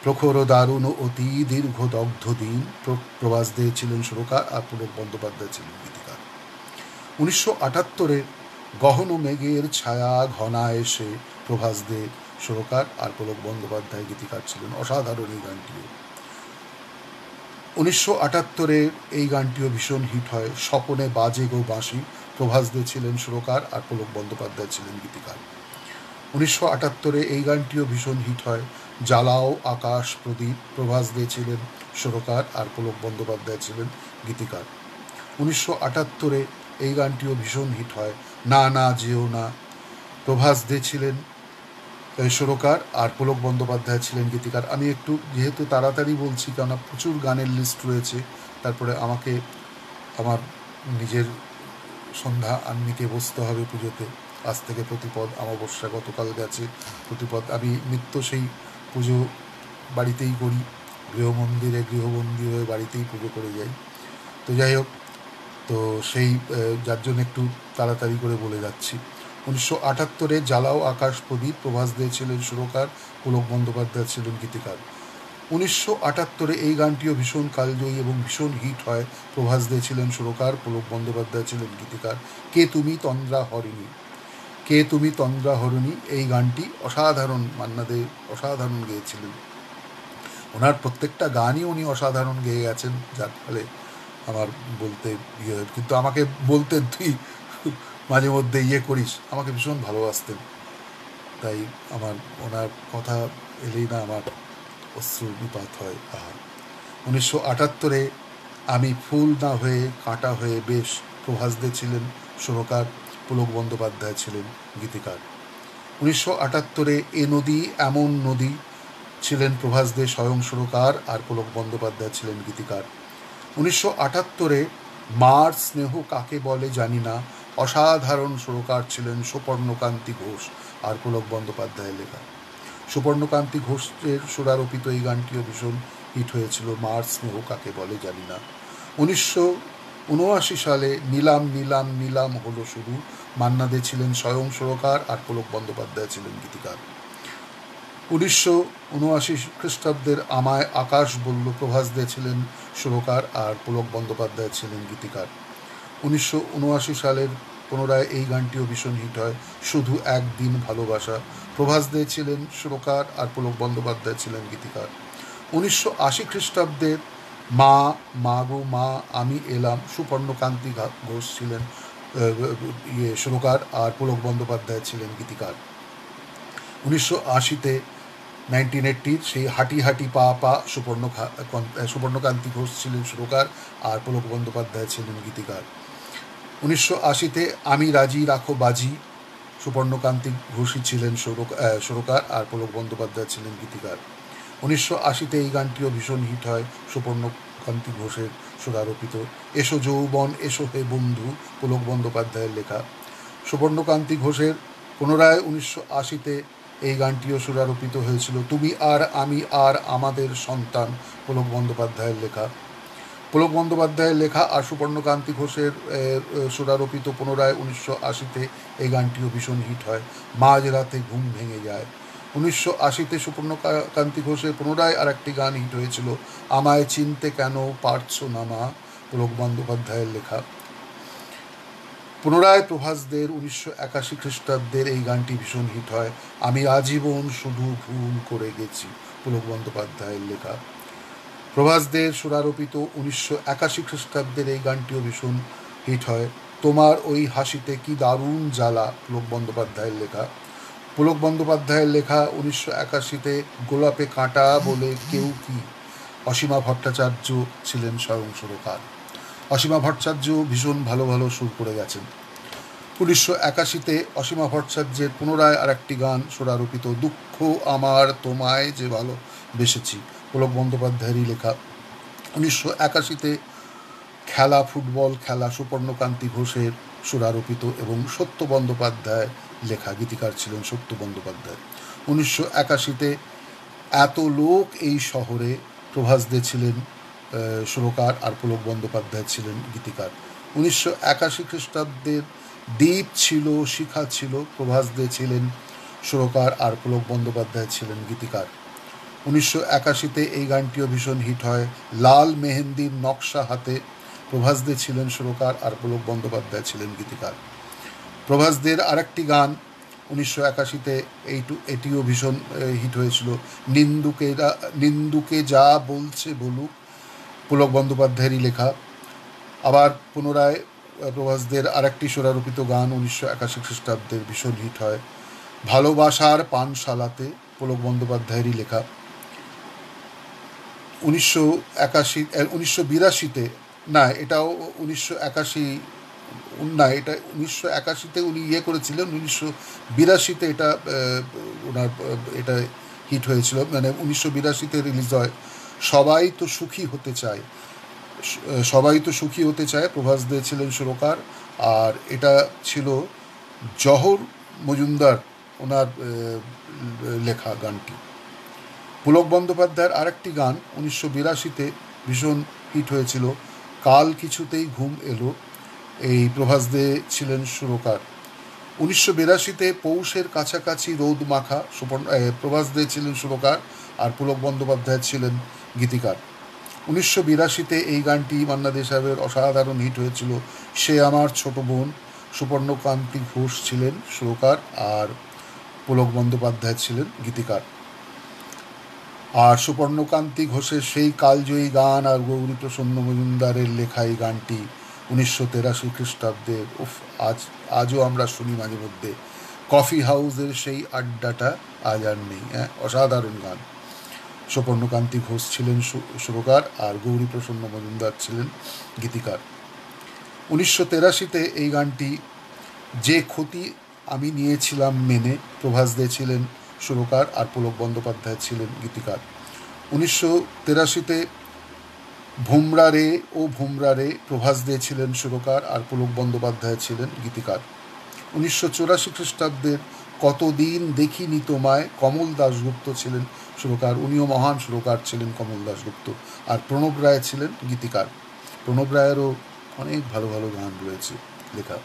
প্রখর ও দারুণ অতি দীর্ঘ দগ্ধ দিন, প্রভাস দে ছিলেন সুরকার আর পুলক বন্দ্যোপাধ্যায় ছিলেন গীতিকার। 1978 গহন মেঘের ছায়া ঘনা এসে, প্রভাস দে সুরকার আর পুলক বন্দ্যোপাধ্যায় গীতিকার ছিলেন, অসাধারণ এই গানটিও। 1978 এই গানটিও ভীষণ হিট হয়। স্বপনে বাজে গো বাঁশি, প্রভাস দে ছিলেন সুরকার আর পুলক বন্দ্যোপাধ্যায় ছিলেন গীতিকার। 1978 এই গানটিও ভীষণ হিট হয়। জ্বালাও আকাশ প্রদীপ, প্রভাস দে ছিলেন সুরকার আর পুলক বন্দ্যোপাধ্যায় ছিলেন গীতিকার। 1978 এই গানটিও ভীষণ হিট হয়। না না যেও না, প্রভাস দে ছিলেন সুরকার আর পুলক বন্দ্যোপাধ্যায় ছিলেন গীতিকার। আমি একটু যেহেতু তাড়াতাড়ি বলছি, কেননা প্রচুর গানের লিস্ট রয়েছে, তারপরে আমাকে আমার নিজের সন্ধ্যা আন্নিকে বসতে হবে পুজোতে। আজ থেকে প্রতিপদ অমাবস্যা গতকাল গেছে, প্রতিপদ আমি নিত্য সেই পুজো বাড়িতেই করি, গৃহমন্দিরে গৃহবন্দী হয়ে বাড়িতেই পুজো করে যাই। তো যাই হোক, তো সেই যার জন্য একটু তাড়াতাড়ি করে বলে যাচ্ছি। 1978 জ্বালাও আকাশ প্রদীপ, প্রভাস দে ছিলেন সুরকার, পুলক বন্দ্যোপাধ্যায় ছিলেন গীতিকার। 1978 এই গানটিও ভীষণ কালজয়ী এবং ভীষণ হিট হয়। প্রভাস দে ছিলেন সুরকার, পুলক বন্দ্যোপাধ্যায় ছিলেন গীতিকার। কে তুমি তন্দ্রা হরিণী, কে তুমি তন্দ্রা হরিণী এই গানটি অসাধারণ, মান্না দে অসাধারণ গেয়েছিলেন। ওনার প্রত্যেকটা গানই উনি অসাধারণ গেয়ে গেছেন, যার ফলে আমার বলতে কিন্তু আমাকে বলতে তুই মাঝে মধ্যে করিস, আমাকে ভীষণ ভালোবাসতেন, তাই আমার ওনার কথা এলেই না আমার অশ্রুনিপাত হয়। 1978 আমি ফুল না হয়ে কাঁটা হয়ে বেশ, প্রভাস দে ছিলেন সুরকার, পুলক বন্দ্যোপাধ্যায় ছিলেন গীতিকার। 1978 এ নদী এমন নদী ছিলেন প্রভাস দে স্বয়ং সুরকার আর পুলক বন্দ্যোপাধ্যায় ছিলেন গীতিকার। 1978 মার স্নেহ কাকে বলে জানি না, অসাধারণ সুরকার ছিলেন সুপর্ণকান্তি ঘোষ, আর পুলক বন্দ্যোপাধ্যায়ের লেখা। সুবর্ণকান্তি ঘোষের সুরারোপিত এই গানটিও ভীষণ হিট হয়েছিল, মার স্নেহ কাকে বলে জানি না। 1979 সালে নীলাম নীলাম নীলাম হলো শুরু, মান্না দে ছিলেন স্বয়ং সুরকার আর পুলক বন্দ্যোপাধ্যায় ছিলেন গীতিকার। 1979 খ্রিস্টাব্দের আমায় আকাশ বলল, প্রভাস দে ছিলেন সুরকার আর পুলক বন্দ্যোপাধ্যায় ছিলেন গীতিকার। 1979 সালের পুনরায় এই গানটিও ভীষণ হিট হয়, শুধু একদিন ভালোবাসা, প্রভাস দে ছিলেন সুরকার আর পুলক বন্দ্যোপাধ্যায় ছিলেন গীতিকার। 1980 খ্রিস্টাব্দের মা মা গো মা আমি এলাম, সুপর্ণকান্তি ঘোষ ছিলেন সুরকার আর পুলক বন্দ্যোপাধ্যায় ছিলেন গীতিকার। 1980-তে 1980 সেই হাঁটি হাঁটি পা পা সুবর্ণকান্তি ঘোষ ছিলেন সুরকার আর পুলক বন্দ্যোপাধ্যায় ছিলেন গীতিকার। 1980-তে আমি রাজি রাখো বাজি, সুবর্ণকান্তি ঘোষই ছিলেন সুরকার আর পুলক বন্দ্যোপাধ্যায় ছিলেন গীতিকার। 1980-তে এই গানটিও ভীষণ হিট হয়, সুবর্ণকান্তি ঘোষের সুরারোপিত। এসো যৌবন এসো হে বন্ধু, পুলক বন্দ্যোপাধ্যায়ের লেখা। সুবর্ণকান্তি ঘোষের পুনরায় 1980-তে এই গানটিও সুরারোপিত হয়েছিল, তুমি আর আমি আর আমাদের সন্তান, পুলক বন্দ্যোপাধ্যায়ের লেখা। পুলক বন্দ্যোপাধ্যায়ের লেখা আর সুবর্ণকান্তি ঘোষের সুরারোপিত পুনরায় 1980-তে এই গানটিও ভীষণ হিট হয়, মাঝ রাতে ঘুম ভেঙে যায়। 1980-তে সুবর্ণকান্তি ঘোষের পুনরায় আর একটি গান হিট হয়েছিল, আমায় চিনতে কেন পারছো না মা, পুলক বন্দ্যোপাধ্যায়ের লেখা। পুনরায় প্রভাসদের 1981 খ্রিস্টাব্দের এই গানটি ভীষণ হিট হয়, আমি আজীবন শুধু ভুল করে গেছি, পুলক বন্দ্যোপাধ্যায়ের লেখা। প্রভাসদের সুরারোপিত 1981 খ্রিস্টাব্দের এই গানটিও ভীষণ হিট হয়, তোমার ওই হাসিতে কি দারুণ জ্বালা, পুলক বন্দ্যোপাধ্যায়ের লেখা। পুলক বন্দ্যোপাধ্যায়ের লেখা 1981-তে গোলাপে কাঁটা বলে কেউ কি, অসীমা ভট্টাচার্য ছিলেন স্বয়ং সুরকার। অসীমা ভট্টাচার্য ভীষণ ভালো ভালো সুর করে গেছেন। 1981-তে অসীমা ভট্টাচার্যের পুনরায় আর একটি গান সুরারোপিত, দুঃখ আমার তোমায় যে ভালোবেসেছি, পুলক বন্দ্যোপাধ্যায়েরই লেখা। 1981-তে খেলা ফুটবল খেলা, সুপর্ণকান্তি ঘোষের সুরারোপিত এবং সত্য বন্দ্যোপাধ্যায় লেখা, গীতিকার ছিলেন সত্য বন্দ্যোপাধ্যায়। 1981-তে এত লোক এই শহরে, প্রভাস দে ছিলেন সুরকার আর পুলক বন্দ্যোপাধ্যায় ছিলেন গীতিকার। 1981 খ্রিস্টাব্দের দ্বীপ ছিল শিখা ছিল, প্রভাস দে ছিলেন সুরকার আর পুলক বন্দ্যোপাধ্যায় ছিলেন গীতিকার। 1981-তে এই গানটিও ভীষণ হিট হয়, লাল মেহেন্দির নকশা হাতে, প্রভাস দে ছিলেন সুরকার আর পুলক বন্দ্যোপাধ্যায় ছিলেন গীতিকার। প্রভাসদের আরেকটি গান 1981-তে এটিও ভীষণ হিট হয়েছিল, নিন্দুকে যা বলছে বলুক, পুলক বন্দ্যোপাধ্যায়েরই লেখা। আবার পুনরায় প্রভাসদের আরেকটি সুরারোপিত গান 1981 খ্রিস্টাব্দের ভীষণ হিট হয়, ভালোবাসার পানশালাতে, পুলক বন্দ্যোপাধ্যায়েরই লেখা। 1982-তে না, এটাও 1981 না, এটা 1981-তে উনি করেছিলেন, 1982-তে এটা ওনার এটা হিট হয়েছিল, মানে 1982-তে রিলিজ হয়, সবাই তো সুখী হতে চায়, সবাই তো সুখী হতে চায়, প্রভাস দে ছিলেন সুরকার আর এটা ছিল জহর মজুমদার ওনার লেখা গানটি। পুলক বন্দ্যোপাধ্যায়ের আরেকটি গান 1982-তে ভীষণ হিট হয়েছিল, কাল কিছুতেই ঘুম এলো, এই প্রভাস দে ছিলেন সুরকার। 1982-তে পৌষের কাছাকাছি রোদ মাখা, প্রভাস দে ছিলেন সুরকার আর পুলক বন্দ্যোপাধ্যায় ছিলেন গীতিকার। 1982-তে এই গানটি মান্না দে সাহেবের অসাধারণ হিট হয়েছিল, সে আমার ছোট বোন, সুপর্ণকান্তি ঘোষ ছিলেন সুরকার আর পুলক বন্দ্যোপাধ্যায় ছিলেন গীতিকার। আর সুপর্ণকান্তি ঘোষের সেই কালজয়ী গান আর গৌরীপ্রসন্ন মজুমদারের লেখা এই গানটি 1983 খ্রিস্টাব্দের, আজও আমরা শুনি মাঝে মধ্যে, কফি হাউসের সেই আড্ডাটা আজ আর নেই। অসাধারণ গান। সুপর্ণকান্তি ঘোষ ছিলেন সুরকার আর গৌরীপ্রসন্ন মজুমদার ছিলেন গীতিকার। 1983-তে এই গানটি, যে ক্ষতি আমি নিয়েছিলাম মেনে, প্রভাস দে ছিলেন সুরকার আর পুলক বন্দ্যোপাধ্যায় ছিলেন গীতিকার। 1983-তে ভুমরা রে ও ভুমরা রে, প্রভাস দে ছিলেন সুরকার আর পুলক বন্দ্যোপাধ্যায় ছিলেন গীতিকার। 1984 খ্রিস্টাব্দের কতদিন দেখিনি তোমায়, কমল দাশগুপ্ত ছিলেন সুরকার। উনিও মহান সুরকার ছিলেন কমল দাশগুপ্ত। আর প্রণব রায় ছিলেন গীতিকার। প্রণব রায়েরও অনেক ভালো ভালো গান রয়েছে লেখা।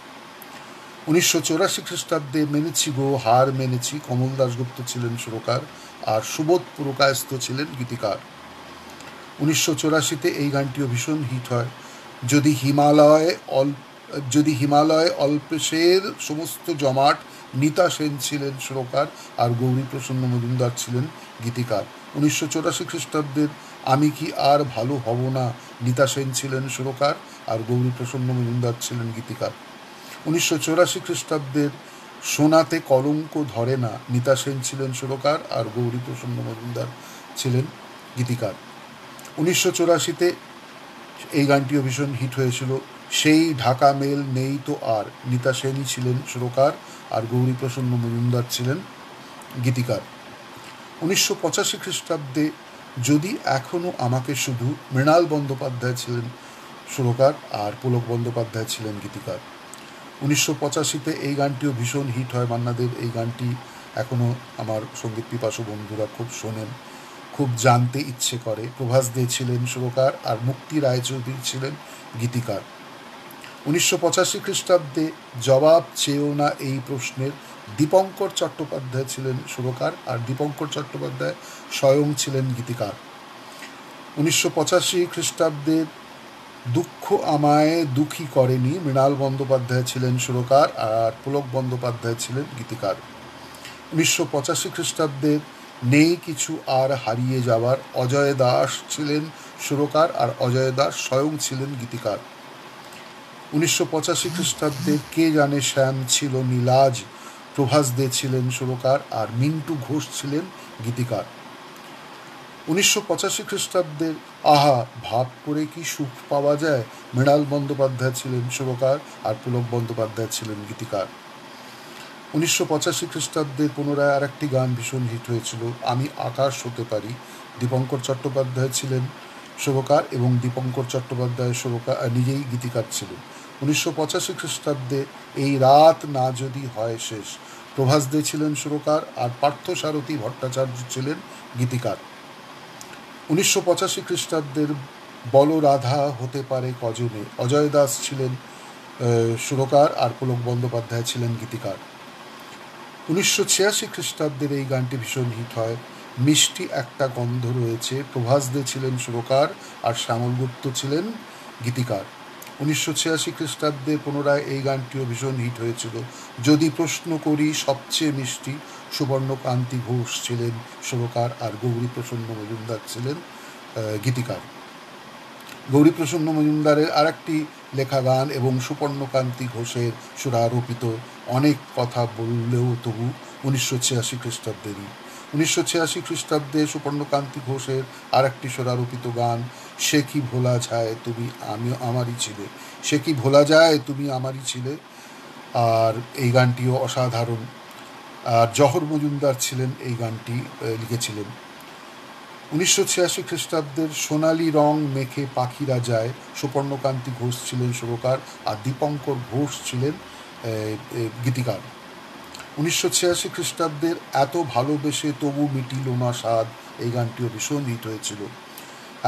1984 খ্রিস্টাব্দে মেনেছি গো হার মেনেছি, কমল দাশগুপ্ত ছিলেন সুরকার আর সুবোধ পুরকায়স্থ ছিলেন গীতিকার। 1984-তে এই গানটিও ভীষণ হিট হয়। যদি হিমালয় যদি হিমালয় অল্পেশের সমস্ত জমাট, নিতা সেন ছিলেন সুরকার আর গৌরীপ্রসন্ন মজুমদার ছিলেন গীতিকার। 1984 খ্রিস্টাব্দের আমি কি আর ভালো হব না, নিতা সেন ছিলেন সুরকার আর গৌরীপ্রসন্ন মজুমদার ছিলেন গীতিকার। 1984 খ্রিস্টাব্দের সোনাতে কলঙ্ক ধরে না, নিতা সেন ছিলেন সুরকার আর গৌরীপ্রসন্ন মজুমদার ছিলেন গীতিকার। 1984-তে এই গানটিও ভীষণ হিট হয়েছিল। সেই ঢাকা মেল নেই তো আর, নিতা সেনই ছিলেন সুরকার আর গৌরীপ্রসন্ন মজুমদার ছিলেন গীতিকার। 1985 খ্রিস্টাব্দে যদি এখনও আমাকে শুধু, মৃণাল বন্দ্যোপাধ্যায় ছিলেন সুরকার আর পুলক বন্দ্যোপাধ্যায় ছিলেন গীতিকার। 1985-তে এই গানটিও ভীষণ হিট হয়। মান্নাদের এই গানটি এখনও আমার সঙ্গীত পিপাসু বন্ধুরা খুব শোনেন, খুব জানতে ইচ্ছে করে। প্রভাস দে ছিলেন সুরকার আর মুক্তি রায়চৌধুরী ছিলেন গীতিকার। 1985 খ্রিস্টাব্দে জবাব চেয়েও না এই প্রশ্নের, দীপঙ্কর চট্টোপাধ্যায় ছিলেন সুরকার আর দীপঙ্কর চট্টোপাধ্যায় স্বয়ং ছিলেন গীতিকার। 1985 খ্রিস্টাব্দের দুঃখ আমায় দুঃখী করেনি, মৃণাল বন্দ্যোপাধ্যায় ছিলেন সুরকার আর পুলক বন্দ্যোপাধ্যায় ছিলেন গীতিকার। 1985 খ্রিস্টাব্দের নেই কিছু আর হারিয়ে যাওয়ার, অজয় দাস ছিলেন সুরকার আর অজয় দাস স্বয়ং ছিলেন গীতিকার। 1985 খ্রিস্টাব্দে কে জানে শ্যাম ছিল নীলাজ, প্রভাস দে ছিলেন সুরকার আর মিন্টু ঘোষ ছিলেন গীতিকার। 1985 খ্রিস্টাব্দের আহা ভাব করে কি সুখ পাওয়া যায়, মৃণাল বন্দ্যোপাধ্যায় ছিলেন সুরকার আর পুলক বন্দ্যোপাধ্যায় ছিলেন গীতিকার। 1985 খ্রিস্টাব্দে পুনরায় আর একটি গান ভীষণ হিট হয়েছিল, আমি আকাশ হতে পারি। দীপঙ্কর চট্টোপাধ্যায় ছিলেন সুরকার এবং দীপঙ্কর চট্টোপাধ্যায় সুরকার নিজেই গীতিকার ছিলেন। 1985 খ্রিস্টাব্দে এই রাত না যদি হয় শেষ, প্রভাস দে ছিলেন সুরকার আর পার্থসারথী ভট্টাচার্য ছিলেন গীতিকার। 1985 খ্রিস্টাব্দের বল রাধা হতে পারে কজনে, অজয় দাস ছিলেন সুরকার আর পুলক বন্দ্যোপাধ্যায় ছিলেন গীতিকার। 1986 খ্রিস্টাব্দের এই গানটি ভীষণ হিট হয়, মিষ্টি একটা গন্ধ রয়েছে, প্রভাস দে ছিলেন সুরকার আর শ্যামল গুপ্ত ছিলেন গীতিকার। 1986 খ্রিস্টাব্দে পুনরায় এই গানটিও ভীষণ হিট হয়েছিল, যদি প্রশ্ন করি সবচেয়ে মিষ্টি, সুবর্ণকান্তি ঘোষ ছিলেন সুরকার আর গৌরীপ্রসন্ন মজুমদার ছিলেন গীতিকার। গৌরীপ্রসন্ন মজুমদারের আর একটি লেখা গান এবং সুবর্ণকান্তি ঘোষের সুরারোপিত অনেক কথা বললেও তবু 1986 খ্রিস্টাব্দেরই। 1986 খ্রিস্টাব্দে সুবর্ণকান্তি ঘোষের আর একটি সুরারোপিত গান, সে কি ভোলা যায় তুমি আমারই ছিলে, সে কি ভোলা যায় তুমি আমারই ছিলে, আর এই গানটিও অসাধারণ। আর জহর মজুমদার ছিলেন এই গানটি লিখেছিলেন। 1986 খ্রিস্টাব্দের সোনালি রং মেখে পাখিরা যায়, সুবর্ণকান্তি ঘোষ ছিলেন সুরকার আর দীপঙ্কর ঘোষ ছিলেন গীতিকার। 1986 খ্রিস্টাব্দের এত ভালোবেসে তবু মিটিল না স্বাদ, এই গানটিও ভীষণ হিট হয়েছিল।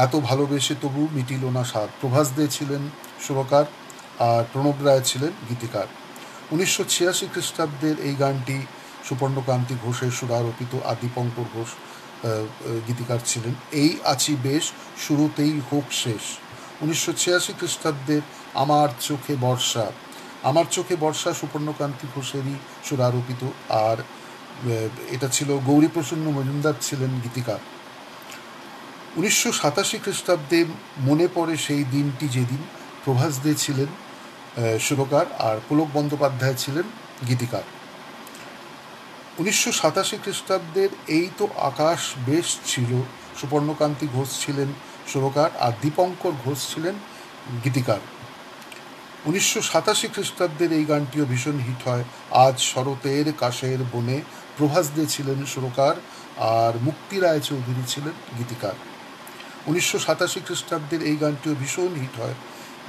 এত ভালোবেসে তবু মিটিল না স্বাদ, প্রভাস দে ছিলেন সুরকার আর প্রণব রায় ছিলেন গীতিকার। 1986 খ্রিস্টাব্দের এই গানটি সুবর্ণকান্তি ঘোষের সুরারোপিত আর দীপঙ্কর ঘোষ গীতিকার ছিলেন। এই আছি বেশ, শুরুতেই হোক শেষ। 1986 খ্রিস্টাব্দের আমার চোখে বর্ষা, আমার চোখে বর্ষা সুবর্ণকান্তি ঘোষেরই সুরারোপিত আর এটা ছিল গৌরীপ্রসন্ন মজুমদার ছিলেন গীতিকার। 1987 খ্রিস্টাব্দে মনে পড়ে সেই দিনটি যেদিন, প্রভাস দে ছিলেন সুরকার আর পুলক বন্দ্যোপাধ্যায় ছিলেন গীতিকার। 1987 খ্রিস্টাব্দের এই তো আকাশ বেশ ছিল, সুবর্ণকান্তি ঘোষ ছিলেন সুরকার আর দীপঙ্কর ঘোষ ছিলেন গীতিকার। 1987 খ্রিস্টাব্দের এই গানটিও ভীষণ হিট হয়, আজ শরতের কাশের বনে, প্রভাস দে ছিলেন সুরকার আর মুক্তি রায়চৌধুরী ছিলেন গীতিকার। 1987 খ্রিস্টাব্দের এই গানটিও ভীষণ হিট হয়,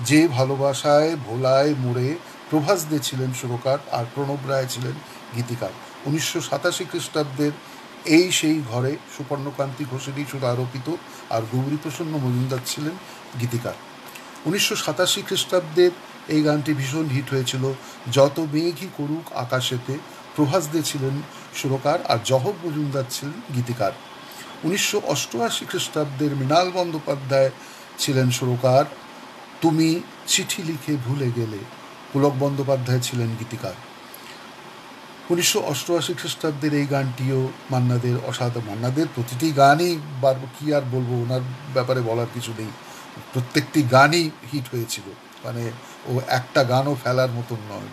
যে ভালোবাসায় ভোলায় মোড়ে, প্রভাস দে ছিলেন সুরকার আর প্রণব রায় ছিলেন গীতিকার। 1987 খ্রিস্টাব্দের এই সেই ঘরে সুপর্ণকান্তি ঘোষেরই সুর আরোপিত, আর গৌরীপ্রসন্ন মজুমদার ছিলেন গীতিকার। 1987 খ্রিস্টাব্দের এই গানটি ভীষণ হিট হয়েছিল। যত মেঘই করুক আকাশেতে, প্রভাস দে ছিলেন সুরকার আর জহর মজুমদার ছিলেন গীতিকার। 1988 খ্রিস্টাব্দের মৃণাল বন্দ্যোপাধ্যায় ছিলেন সুরকার, তুমি চিঠি লিখে ভুলে গেলে, পুলক বন্দ্যোপাধ্যায় ছিলেন গীতিকার। 1988 খ্রিস্টাব্দের এই গানটিও মান্নাদের অসাধারণ। মান্নাদের প্রতিটি গানই কি আর বলবো, ওনার ব্যাপারে বলার কিছু নেই, প্রত্যেকটি গানই হিট হয়েছিল। মানে ও একটা গানও ফেলার মতন নয়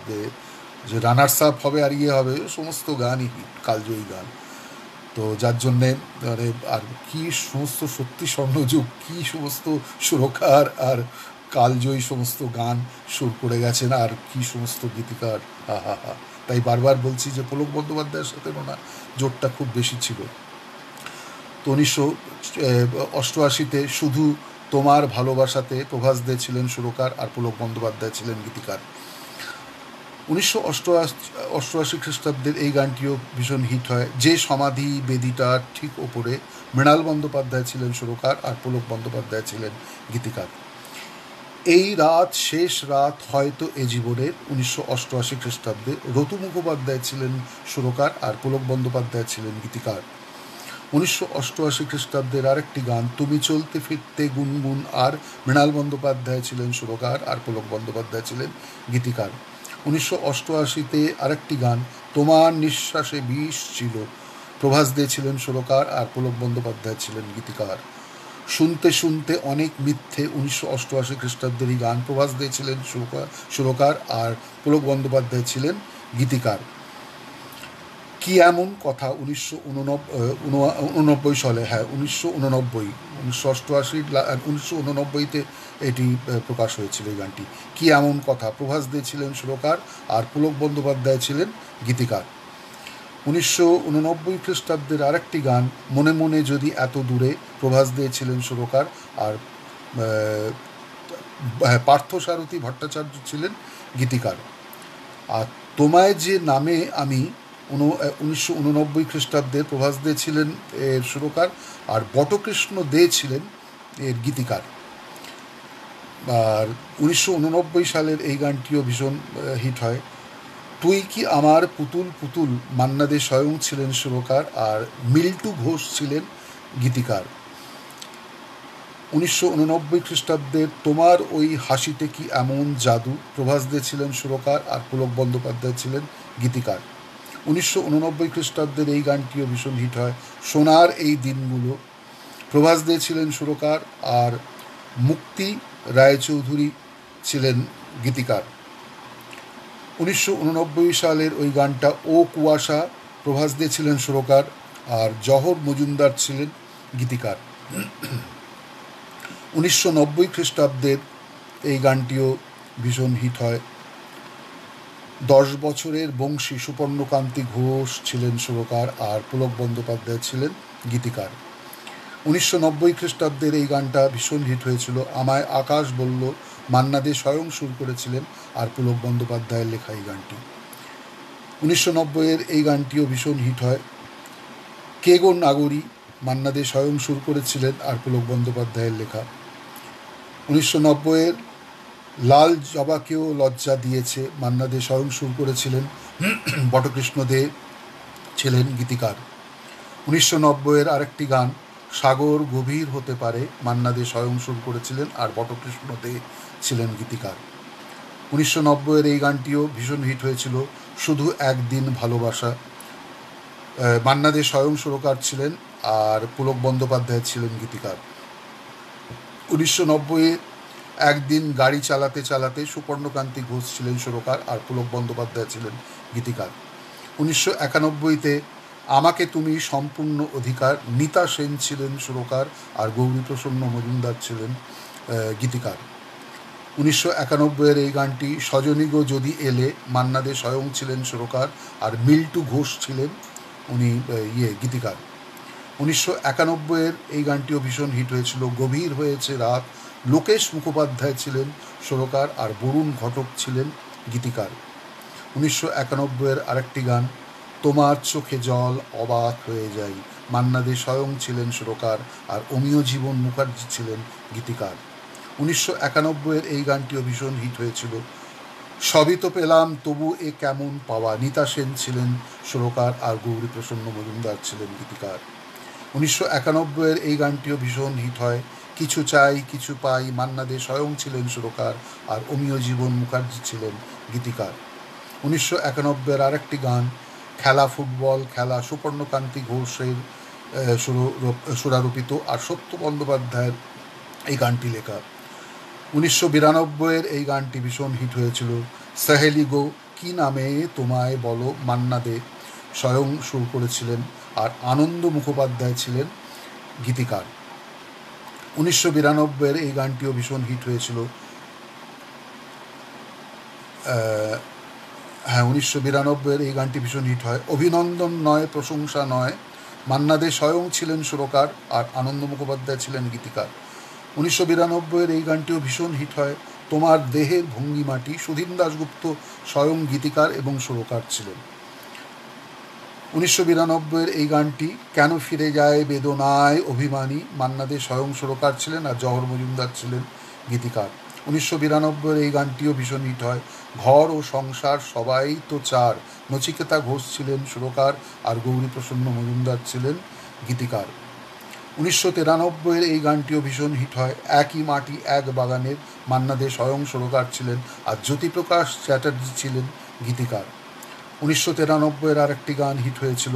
যে রানার্স আপ হবে আর ইয়ে হবে, সমস্ত গানই হিট, কালজয়ী গান। তো যার জন্যে মানে আর কি সমস্ত সত্যি স্বর্ণযুগ, কি সমস্ত সুরকার আর কালজয়ী সমস্ত গান সুর করে গেছেন, আর কি সমস্ত গীতিকার, হা হা হা। তাই বারবার বলছি যে পুলক বন্দ্যোপাধ্যায়ের সাথে ওনার জোরটা খুব বেশি ছিল। তো 1988-তে শুধু তোমার ভালোবাসাতে প্রভাস দে ছিলেন সুরকার আর পুলক বন্দ্যোপাধ্যায় ছিলেন গীতিকার। 1988 খ্রিস্টাব্দের এই গানটিও ভীষণ হিট হয়। যে সমাধি বেদিটার ঠিক ওপরে, মৃণাল বন্দ্যোপাধ্যায় ছিলেন সুরকার আর পুলক বন্দ্যোপাধ্যায় ছিলেন গীতিকার। এই রাত শেষ রাত হয়তো এ জীবনের, 1988 খ্রিস্টাব্দে রতু মুখোপাধ্যায় ছিলেন সুরকার আর পুলক বন্দ্যোপাধ্যায় ছিলেন গীতিকার। 1988 খ্রিস্টাব্দের আরেকটি গান তুমি চলতে ফিরতে গুনগুন, আর মৃণাল বন্দ্যোপাধ্যায় ছিলেন সুরকার আর পুলক বন্দ্যোপাধ্যায় ছিলেন গীতিকার। 1988-তে আরেকটি গান তোমার নিঃশ্বাসে বিষ ছিল, প্রভাস দে ছিলেন সুরকার আর পুলক বন্দ্যোপাধ্যায় ছিলেন গীতিকার। শুনতে শুনতে অনেক মিথ্যে, 1988 খ্রিস্টাব্দেরই গান, প্রভাস দে ছিলেন সুরকার আর পুলক বন্দ্যোপাধ্যায় ছিলেন গীতিকার। কি এমন কথা 1989 সালে, হ্যাঁ 1989তে এটি প্রকাশ হয়েছিল এই গানটি। কি এমন কথা, প্রভাস দে ছিলেন সুরকার আর পুলক বন্দ্যোপাধ্যায় ছিলেন গীতিকার। 1989 খ্রিস্টাব্দের আরেকটি গান মনে মনে যদি এত দূরে, প্রভাস দে ছিলেন সুরকার আর পার্থসারথী ভট্টাচার্য ছিলেন গীতিকার। আর তোমায় যে নামে আমি, 1989 খ্রিস্টাব্দে প্রভাস দে ছিলেন এর সুরকার আর বটকৃষ্ণ দে ছিলেন এর গীতিকার। আর 1989 সালের এই গানটিও ভীষণ হিট হয়। তুই কি আমার পুতুল পুতুল, মান্না দে স্বয়ং ছিলেন সুরকার আর মিল্টু ঘোষ ছিলেন গীতিকার। 1989 খ্রিস্টাব্দে তোমার ওই হাসিতে কি এমন জাদু, প্রভাস দে ছিলেন সুরকার আর পুলক বন্দ্যোপাধ্যায় ছিলেন গীতিকার। 1989 খ্রিস্টাব্দের এই গানটিও ভীষণ হিট হয়। সোনার এই দিনগুলো, প্রভাস দে ছিলেন সুরকার আর মুক্তি রায়চৌধুরী ছিলেন গীতিকার। 1989 সালের ওই গানটা ও কুয়াশা, প্রভাস দে ছিলেন সুরকার আর জহর মজুমদার ছিলেন গীতিকার। 1990 খ্রিস্টাব্দের এই গানটিও ভীষণ হিট হয়। 10 বছরের বংশী, সুপর্ণকান্তি ঘোষ ছিলেন সুরকার আর পুলক বন্দ্যোপাধ্যায় ছিলেন গীতিকার। 1990 খ্রিস্টাব্দের এই গানটা ভীষণ হিট হয়েছিল। আমায় আকাশ বলল, মান্না দে স্বয়ং সুর করেছিলেন আর পুলক বন্দ্যোপাধ্যায়ের লেখা এই গানটি। 1990-এর এই গানটিও ভীষণ হিট হয়। কে গো নাগরী, মান্না দে স্বয়ং সুর করেছিলেন আর পুলক বন্দ্যোপাধ্যায়ের লেখা। 1990-এর লাল জবাকেও লজ্জা দিয়েছে, মান্না দে স্বয়ং সুর করেছিলেন, বটকৃষ্ণ দে ছিলেন গীতিকার। 1990-এর আরেকটি গান সাগর গভীর হতে পারে, মান্না দে স্বয়ং সুর করেছিলেন আর বটকৃষ্ণ দে ছিলেন গীতিকার। 1990-এর এই গানটিও ভীষণ হিট হয়েছিল। শুধু একদিন ভালোবাসা, মান্না দে স্বয়ং সুরকার ছিলেন আর পুলক বন্দ্যোপাধ্যায় ছিলেন গীতিকার। 1990-এ একদিন গাড়ি চালাতে চালাতে, সুপর্ণকান্তি ঘোষ ছিলেন সুরকার আর পুলক বন্দ্যোপাধ্যায় ছিলেন গীতিকার। 1991-তে আমাকে তুমি সম্পূর্ণ অধিকার, নিতা সেন ছিলেন সুরকার আর গৌরীপ্রসন্ন মজুমদার ছিলেন গীতিকার। 1991-এর এই গানটি সজনী গো যদি এলে, মান্না দে স্বয়ং ছিলেন সুরকার আর মিল্টু ঘোষ ছিলেন গীতিকার। 1991-এর এই গানটিও ভীষণ হিট হয়েছিল। গভীর হয়েছে রাত, লোকেশ মুখোপাধ্যায় ছিলেন সুরকার আর বরুণ ঘটক ছিলেন গীতিকার। 1991-এর আরেকটি গান তোমার চোখে জল, অবাক হয়ে যাই। মান্না দে স্বয়ং ছিলেন সুরকার, আর অমিয় জীবন মুখার্জি ছিলেন গীতিকার। 1991-এর এই গানটিও ভীষণ হিট হয়েছিল। সবই তো পেলাম তবু এ কেমন পাওয়া, নিতা সেন ছিলেন সুরকার আর গৌরীপ্রসন্ন মজুমদার ছিলেন গীতিকার। 1991-এর এই গানটিও ভীষণ হিট হয়। কিছু চাই কিছু পাই, মান্না দে স্বয়ং ছিলেন সুরকার আর অমিয় জীবন মুখার্জি ছিলেন গীতিকার। 1991-এর আরেকটি গান খেলা ফুটবল খেলা, সুপর্ণকান্তি ঘোষের সুরারোপিত আর সত্য বন্দ্যোপাধ্যায়ের এই গানটি লেখা। 1992-এর এই গানটি ভীষণ হিট হয়েছিল। সাহেলি গো কি নামে তোমায় বলো, মান্না দে স্বয়ং সুর করেছিলেন আর আনন্দ মুখোপাধ্যায় ছিলেন গীতিকার। 1992-এর এই গানটিও ভীষণ হিট হয়েছিল। হ্যাঁ, 1992-এর এই গানটি ভীষণ হিট হয়। অভিনন্দন নয় প্রশংসা নয়, মান্না দে স্বয়ং ছিলেন সুরকার আর আনন্দ মুখোপাধ্যায় ছিলেন গীতিকার। 1992-এর এই গানটিও ভীষণ হিট হয়। তোমার দেহের ভঙ্গিমাটি, সুধীন দাশগুপ্ত স্বয়ং গীতিকার এবং সুরকার ছিলেন। 1992-এর এই গানটি কেন ফিরে যায় বেদনায় অভিমানী, মান্না দে স্বয়ং সুরকার ছিলেন আর জহর মজুমদার ছিলেন গীতিকার। 1992-এর এই গানটিও ভীষণ হিট হয়। ঘর ও সংসার সবাই তো চার, নচিকেতা ঘোষ ছিলেন সুরকার আর গৌরীপ্রসন্ন মজুমদার ছিলেন গীতিকার। 1993-এর এই গানটিও ভীষণ হিট হয়। একই মাটি এক বাগানের, মান্না দে স্বয়ং সুরকার ছিলেন আর জ্যোতিপ্রকাশ চ্যাটার্জি ছিলেন গীতিকার। 1993-এর আরেকটি গান হিট হয়েছিল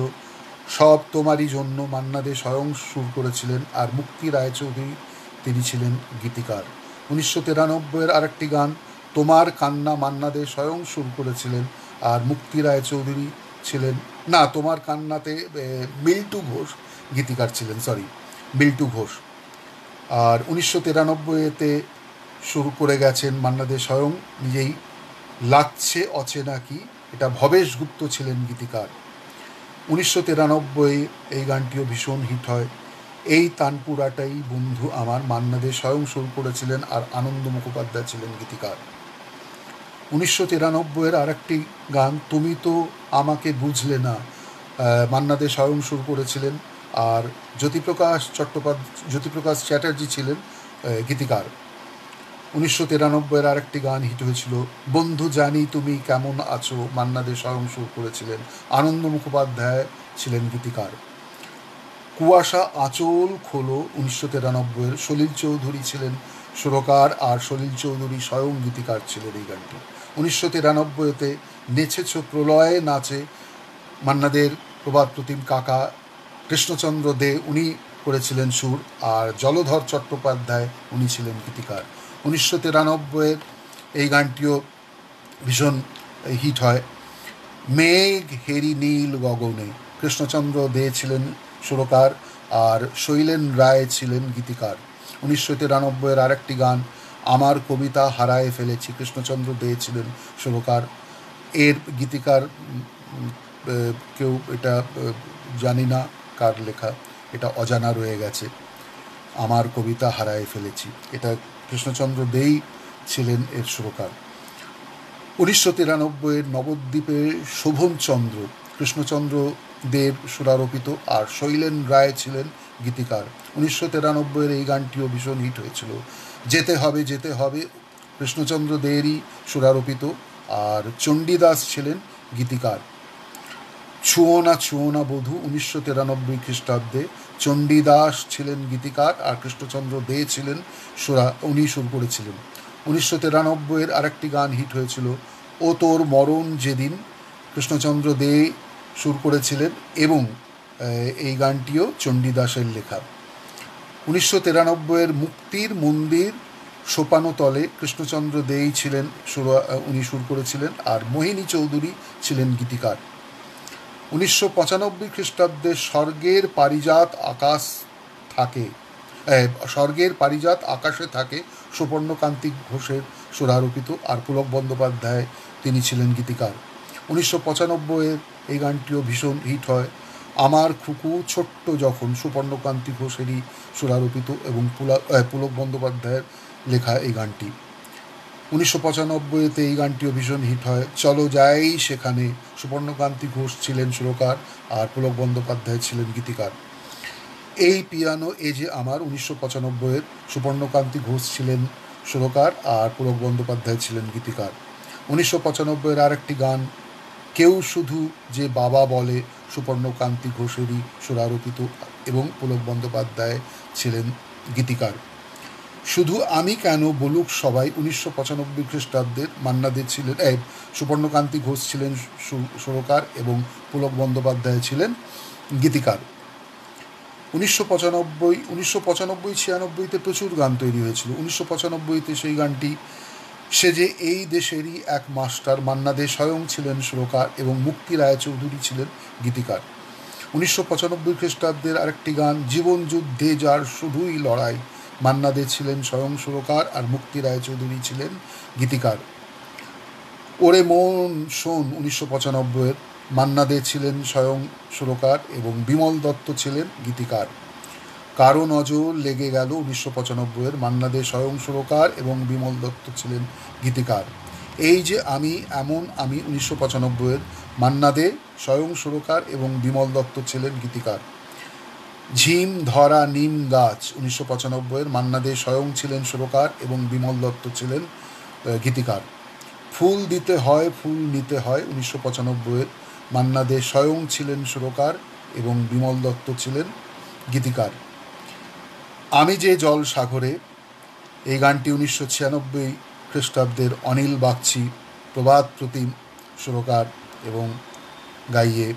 সব তোমারই জন্য, মান্না দে স্বয়ং সুর করেছিলেন আর মুক্তি রায়চৌধুরী তিনি ছিলেন গীতিকার। 1993-এর আরেকটি গান তোমার কান্না, মান্না দে স্বয়ং সুর করেছিলেন আর মুক্তি রায়চৌধুরী ছিলেন, না তোমার কান্নাতে বিল্টু ঘোষ গীতিকার ছিলেন, বিল্টু ঘোষ। আর 1993-তে শুরু করে গেছেন মান্না দে স্বয়ং নিজেই, লাগছে অচেনা কি, এটা ভবেশ গুপ্ত ছিলেন গীতিকার। 1993 এই গানটিও ভীষণ হিট হয়। এই তানপুরাটাই বন্ধু আমার, মান্না দে স্বয়ং সুর করেছিলেন আর আনন্দ মুখোপাধ্যায় ছিলেন গীতিকার। 1993-এর আরেকটি গান তুমি তো আমাকে বুঝলে না, মান্না দে স্বয়ং সুর করেছিলেন আর জ্যোতিপ্রকাশ চ্যাটার্জি ছিলেন গীতিকার। 1993-এর আরেকটি গান হিট হয়েছিল বন্ধু জানি তুমি কেমন আছো, মান্না দে স্বয়ং সুর করেছিলেন, আনন্দ মুখোপাধ্যায় ছিলেন গীতিকার। কুয়াশা আঁচল খোলো 1993-এর, সলিল চৌধুরী ছিলেন সুরকার আর সলিল চৌধুরী স্বয়ং গীতিকার ছিলেন এই গানটি। 1993-তে নেচেছ প্রলয়ে নাচে, মান্না দের প্রভাত প্রতিম কাকা কৃষ্ণচন্দ্র দে উনি করেছিলেন সুর আর জলধর চট্টোপাধ্যায় উনি ছিলেন গীতিকার। 1993-এর এই গানটিও ভীষণ হিট হয়। মেঘ হেরি নীল গগনে, কৃষ্ণচন্দ্র দে ছিলেন সুরকার আর শৈলেন রায় ছিলেন গীতিকার। 1993-এর আরেকটি গান আমার কবিতা হারায়ে ফেলেছি, কৃষ্ণচন্দ্র দে ছিলেন সুরকার, এর গীতিকার কেউ এটা জানি না কার লেখা, এটা অজানা রয়ে গেছে। আমার কবিতা হারায়ে ফেলেছি, এটা কৃষ্ণচন্দ্র দেই ছিলেন এর সুরকার। 1993-এর নবদ্বীপে শোভনচন্দ্র, কৃষ্ণচন্দ্র দেব সুরারোপিত আর শৈলেন রায় ছিলেন গীতিকার। 1993-এর এই গানটিও ভীষণ হিট হয়েছিল। যেতে হবে যেতে হবে কৃষ্ণচন্দ্র দেরই সুরারোপিত আর চণ্ডীদাস ছিলেন গীতিকার। ছুঁয়ো না বধূ 1993 খ্রিস্টাব্দে, চণ্ডীদাস ছিলেন গীতিকার আর কৃষ্ণচন্দ্র দে ছিলেন উনি সুর করেছিলেন। 1993-এর আরেকটি গান হিট হয়েছিল ও তোর মরণ যেদিন, কৃষ্ণচন্দ্র দে সুর করেছিলেন এবং এই গানটিও চণ্ডীদাসের লেখা। 1993-এর মুক্তির মন্দির সোপানতলে, কৃষ্ণচন্দ্র দেই ছিলেন উনি সুর করেছিলেন আর মোহিনী চৌধুরী ছিলেন গীতিকার। 1995 খ্রিস্টাব্দে স্বর্গের পারিজাত আকাশে থাকে সুপর্ণকান্তি ঘোষের সুরারোপিত আর পুলক বন্দ্যোপাধ্যায় তিনি ছিলেন গীতিকার। 1995-এর এই গানটিও ভীষণ হিট হয়। আমার খুকু ছোট্ট যখন, সুপর্ণকান্তি ঘোষেরই সুরারোপিত এবং পুলক বন্দ্যোপাধ্যায়ের লেখা এই গানটি। 1995-তে এই গানটিও ভীষণ হিট হয়। চলো যাই সেখানে, সুবর্ণকান্তি ঘোষ ছিলেন সুরকার আর পুলক বন্দ্যোপাধ্যায় ছিলেন গীতিকার। এই পিয়ানো এ যে আমার 1995-এর, সুবর্ণকান্তি ঘোষ ছিলেন সুরকার আর পুলক বন্দ্যোপাধ্যায় ছিলেন গীতিকার। 1995-এর আরেকটি গান কেউ শুধু যে বাবা বলে, সুবর্ণকান্তি ঘোষেরই সুরারোপিত এবং পুলক বন্দ্যোপাধ্যায় ছিলেন গীতিকার। শুধু আমি কেন বলুক সবাই 1995 খ্রিস্টাব্দের, মান্না দে ছিলেন সুবর্ণকান্তি ঘোষ ছিলেন সুরকার এবং পুলক বন্দ্যোপাধ্যায় ছিলেন গীতিকার। 1995-96-তে প্রচুর গান তৈরি হয়েছিল। 1995-তে সেই গানটি সে যে এই দেশেরই এক মাস্টার, মান্না দে স্বয়ং ছিলেন সুরকার এবং মুক্তি রায়চৌধুরী ছিলেন গীতিকার। 1995 খ্রিস্টাব্দের আরেকটি গান জীবন যুদ্ধে যার শুধুই লড়াই, মান্না দে ছিলেন স্বয়ং সুরকার আর মুক্তি রায়চৌধুরী ছিলেন গীতিকার। ওরে মন শোন 1995-এর, মান্না দে ছিলেন স্বয়ং সুরকার এবং বিমল দত্ত ছিলেন গীতিকার। কারো নজর লেগে গেল 1995-এর, মান্না দে স্বয়ং সুরকার এবং বিমল দত্ত ছিলেন গীতিকার। এই যে আমি এমন আমি 1995-এর, মান্না দে স্বয়ং সুরকার এবং বিমল দত্ত ছিলেন গীতিকার। ঝিম ধরা নিম গাছ 1995-এর, মান্না দে স্বয়ং ছিলেন সুরকার এবং বিমল দত্ত ছিলেন গীতিকার। ফুল দিতে হয় ফুল নিতে হয় 1995-এর, মান্না দে স্বয়ং ছিলেন সুরকার এবং বিমল দত্ত ছিলেন গীতিকার। আমি যে জল সাগরে, এই গানটি 1996 খ্রিস্টাব্দের অনিল বাগচি, প্রভাত প্রতিম সুরকার এবং গাইয়ে,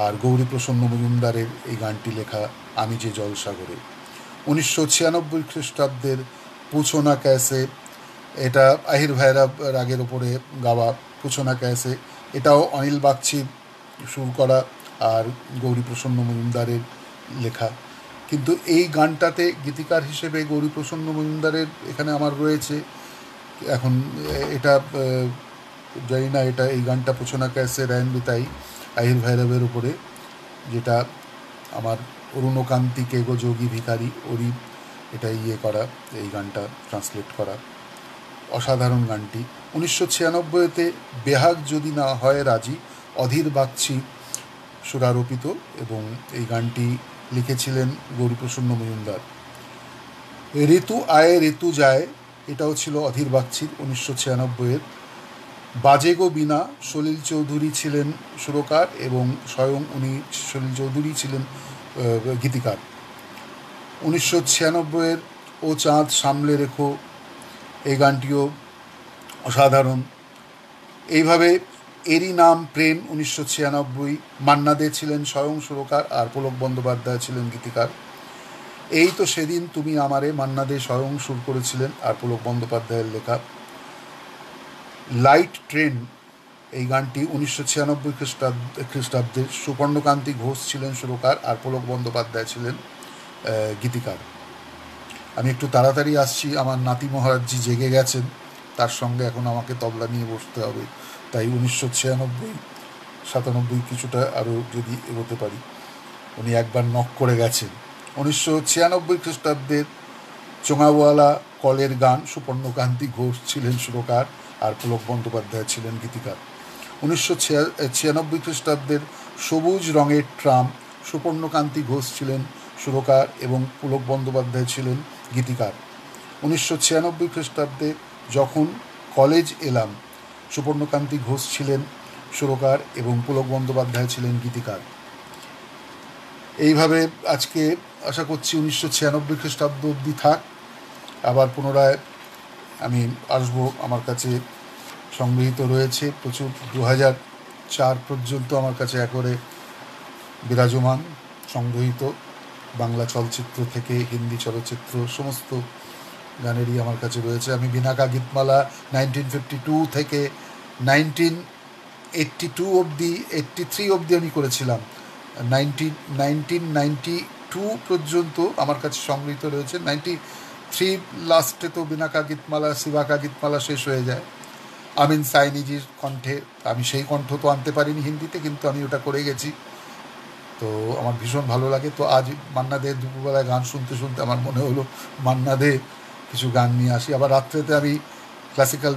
আর গৌরীপ্রসন্ন মজুমদারের এই গানটি লেখা আমি যে জল সাগরে। 1996 খ্রিস্টাব্দের পুছো না ক্যাসে, এটা আহির ভৈরব রাগের ওপরে গাওয়া পুছো না ক্যাসে, এটাও অনিল বাগচি সুর করা আর গৌরীপ্রসন্ন মজুমদারের লেখা। কিন্তু এই গানটাতে গীতিকার হিসেবে গৌরীপ্রসন্ন মজুমদারের এখানে আমার রয়েছে। এখন এটা জানি না, এটা এই গানটা পুছো না ক্যাসে রায়ন বিতাই আহির ভৈরবের উপরে, যেটা আমার অরুণকান্তি কে গো যোগী ভিখারি ওরই এটা করা, এই গানটা ট্রান্সলেট করা। অসাধারণ গানটি। 1996-তে বেহাগ যদি না হয় রাজি, অধীর বাগচি সুরারোপিত এবং এই গানটি লিখেছিলেন গৌরীপ্রসন্ন মজুমদার। ঋতু আয়ে ঋতু যায়, এটাও ছিল অধীর বাগচির 1996-এর। বাজে গো বিনা, সলিল চৌধুরী ছিলেন সুরকার এবং স্বয়ং সলিল চৌধুরী ছিলেন গীতিকার। 1996-এর ও চাঁদ সামলে রেখো, এই গানটিও অসাধারণ। এইভাবে এরই নাম প্রেম 1996, মান্না দে ছিলেন স্বয়ং সুরকার আর পুলক বন্দ্যোপাধ্যায় ছিলেন গীতিকার। এই তো সেদিন তুমি আমারে, মান্না দে স্বয়ং সুর করেছিলেন আর পুলক বন্দ্যোপাধ্যায়ের লেখা। লাইট ট্রেন, এই গানটি 1996 খ্রিস্টাব্দে সুবর্ণকান্তি ঘোষ ছিলেন সুরকার আর পুলক বন্দ্যোপাধ্যায় ছিলেন গীতিকার। আমি একটু তাড়াতাড়ি আসছি, আমার নাতি মহারাজজি জেগে গেছেন, তার সঙ্গে এখন আমাকে তবলা নিয়ে বসতে হবে, তাই 1996, 97 কিছুটা আরও যদি এগোতে পারি। উনি একবার নক করে গেছেন। 1996 খ্রিস্টাব্দের চোঙাওয়ালা কলের গান, সুবর্ণকান্তি ঘোষ ছিলেন সুরকার আর পুলক বন্দ্যোপাধ্যায় ছিলেন গীতিকার। 1996 খ্রিস্টাব্দের সবুজ রঙের ট্রাম, সুবর্ণকান্তি ঘোষ ছিলেন সুরকার এবং পুলক বন্দ্যোপাধ্যায় ছিলেন গীতিকার। 1996 খ্রিস্টাব্দে যখন কলেজ এলাম, সুবর্ণকান্তি ঘোষ ছিলেন সুরকার এবং পুলক বন্দ্যোপাধ্যায় ছিলেন গীতিকার। এইভাবে আজকে আশা করছি 1996 খ্রিস্টাব্দ অবধি থাক, আবার পুনরায় আমি আসবো। আমার কাছে সংগৃহীত রয়েছে প্রচুর, 2004 পর্যন্ত আমার কাছে একরে বিরাজমান সংগৃহীত, বাংলা চলচ্চিত্র থেকে হিন্দি চলচ্চিত্র সমস্ত গানেরই আমার কাছে রয়েছে। আমি বিনাকা গীতমালা 1952 থেকে 1982 অবধি, 83 অবধি আমি করেছিলাম। 1992 পর্যন্ত আমার কাছে সংগৃহীত রয়েছে। 93 লাস্টে তো বিনাকা গীতমালা, শিবাকা গীতমালা শেষ হয়ে যায় আমিন সাইনিজির কণ্ঠে। আমি সেই কণ্ঠ তো আনতে পারিনি হিন্দিতে, কিন্তু আমি ওটা করে গেছি, তো আমার ভীষণ ভালো লাগে। তো আজ মান্না দে দুপুরবেলায় গান শুনতে শুনতে আমার মনে হলো মান্না দে কিছু গান নিয়ে আসি। আবার রাত্রেতে আমি ক্লাসিক্যাল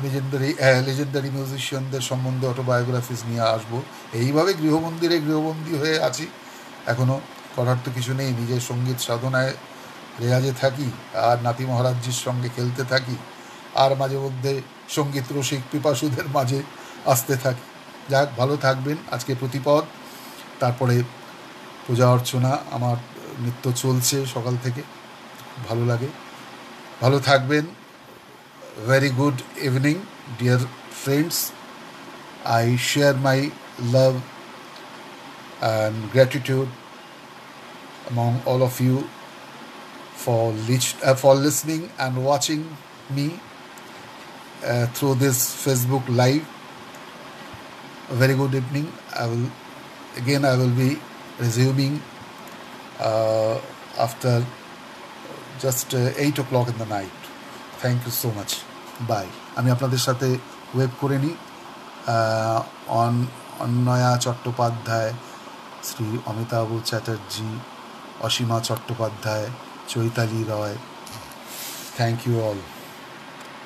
লেজেন্ডারি মিউজিশিয়ানদের সম্বন্ধে অটোবায়োগ্রাফিস নিয়ে আসবো। এইভাবে গৃহবন্দী হয়ে আছি এখনও, করার তো কিছু নেই, নিজের সঙ্গীত সাধনায় রেয়াজে থাকি, আর নাতি মহারাজজির সঙ্গে খেলতে থাকি, আর মাঝে মধ্যে সঙ্গীত রসিক পিপাসুদের মাঝে আসতে থাকি। যাক, ভালো থাকবেন। আজকে প্রতিপদ, তারপরে পূজা অর্চনা, আমার নিত্য চলছে সকাল থেকে, ভালো লাগে। ভালো থাকবেন। Very good evening, dear friends. I share my love and gratitude among all of you for listening and watching me through this Facebook Live. A very good evening. I will be resuming after just 8 o'clock in the night. Thank you so much, bye. আমি আপনাদের সাথে wave করে নিই। Ananya Chattopadhyay, Shri Amitabh Chatterjee, Ashima Chattopadhyay, Chaitali Roy, thank you all.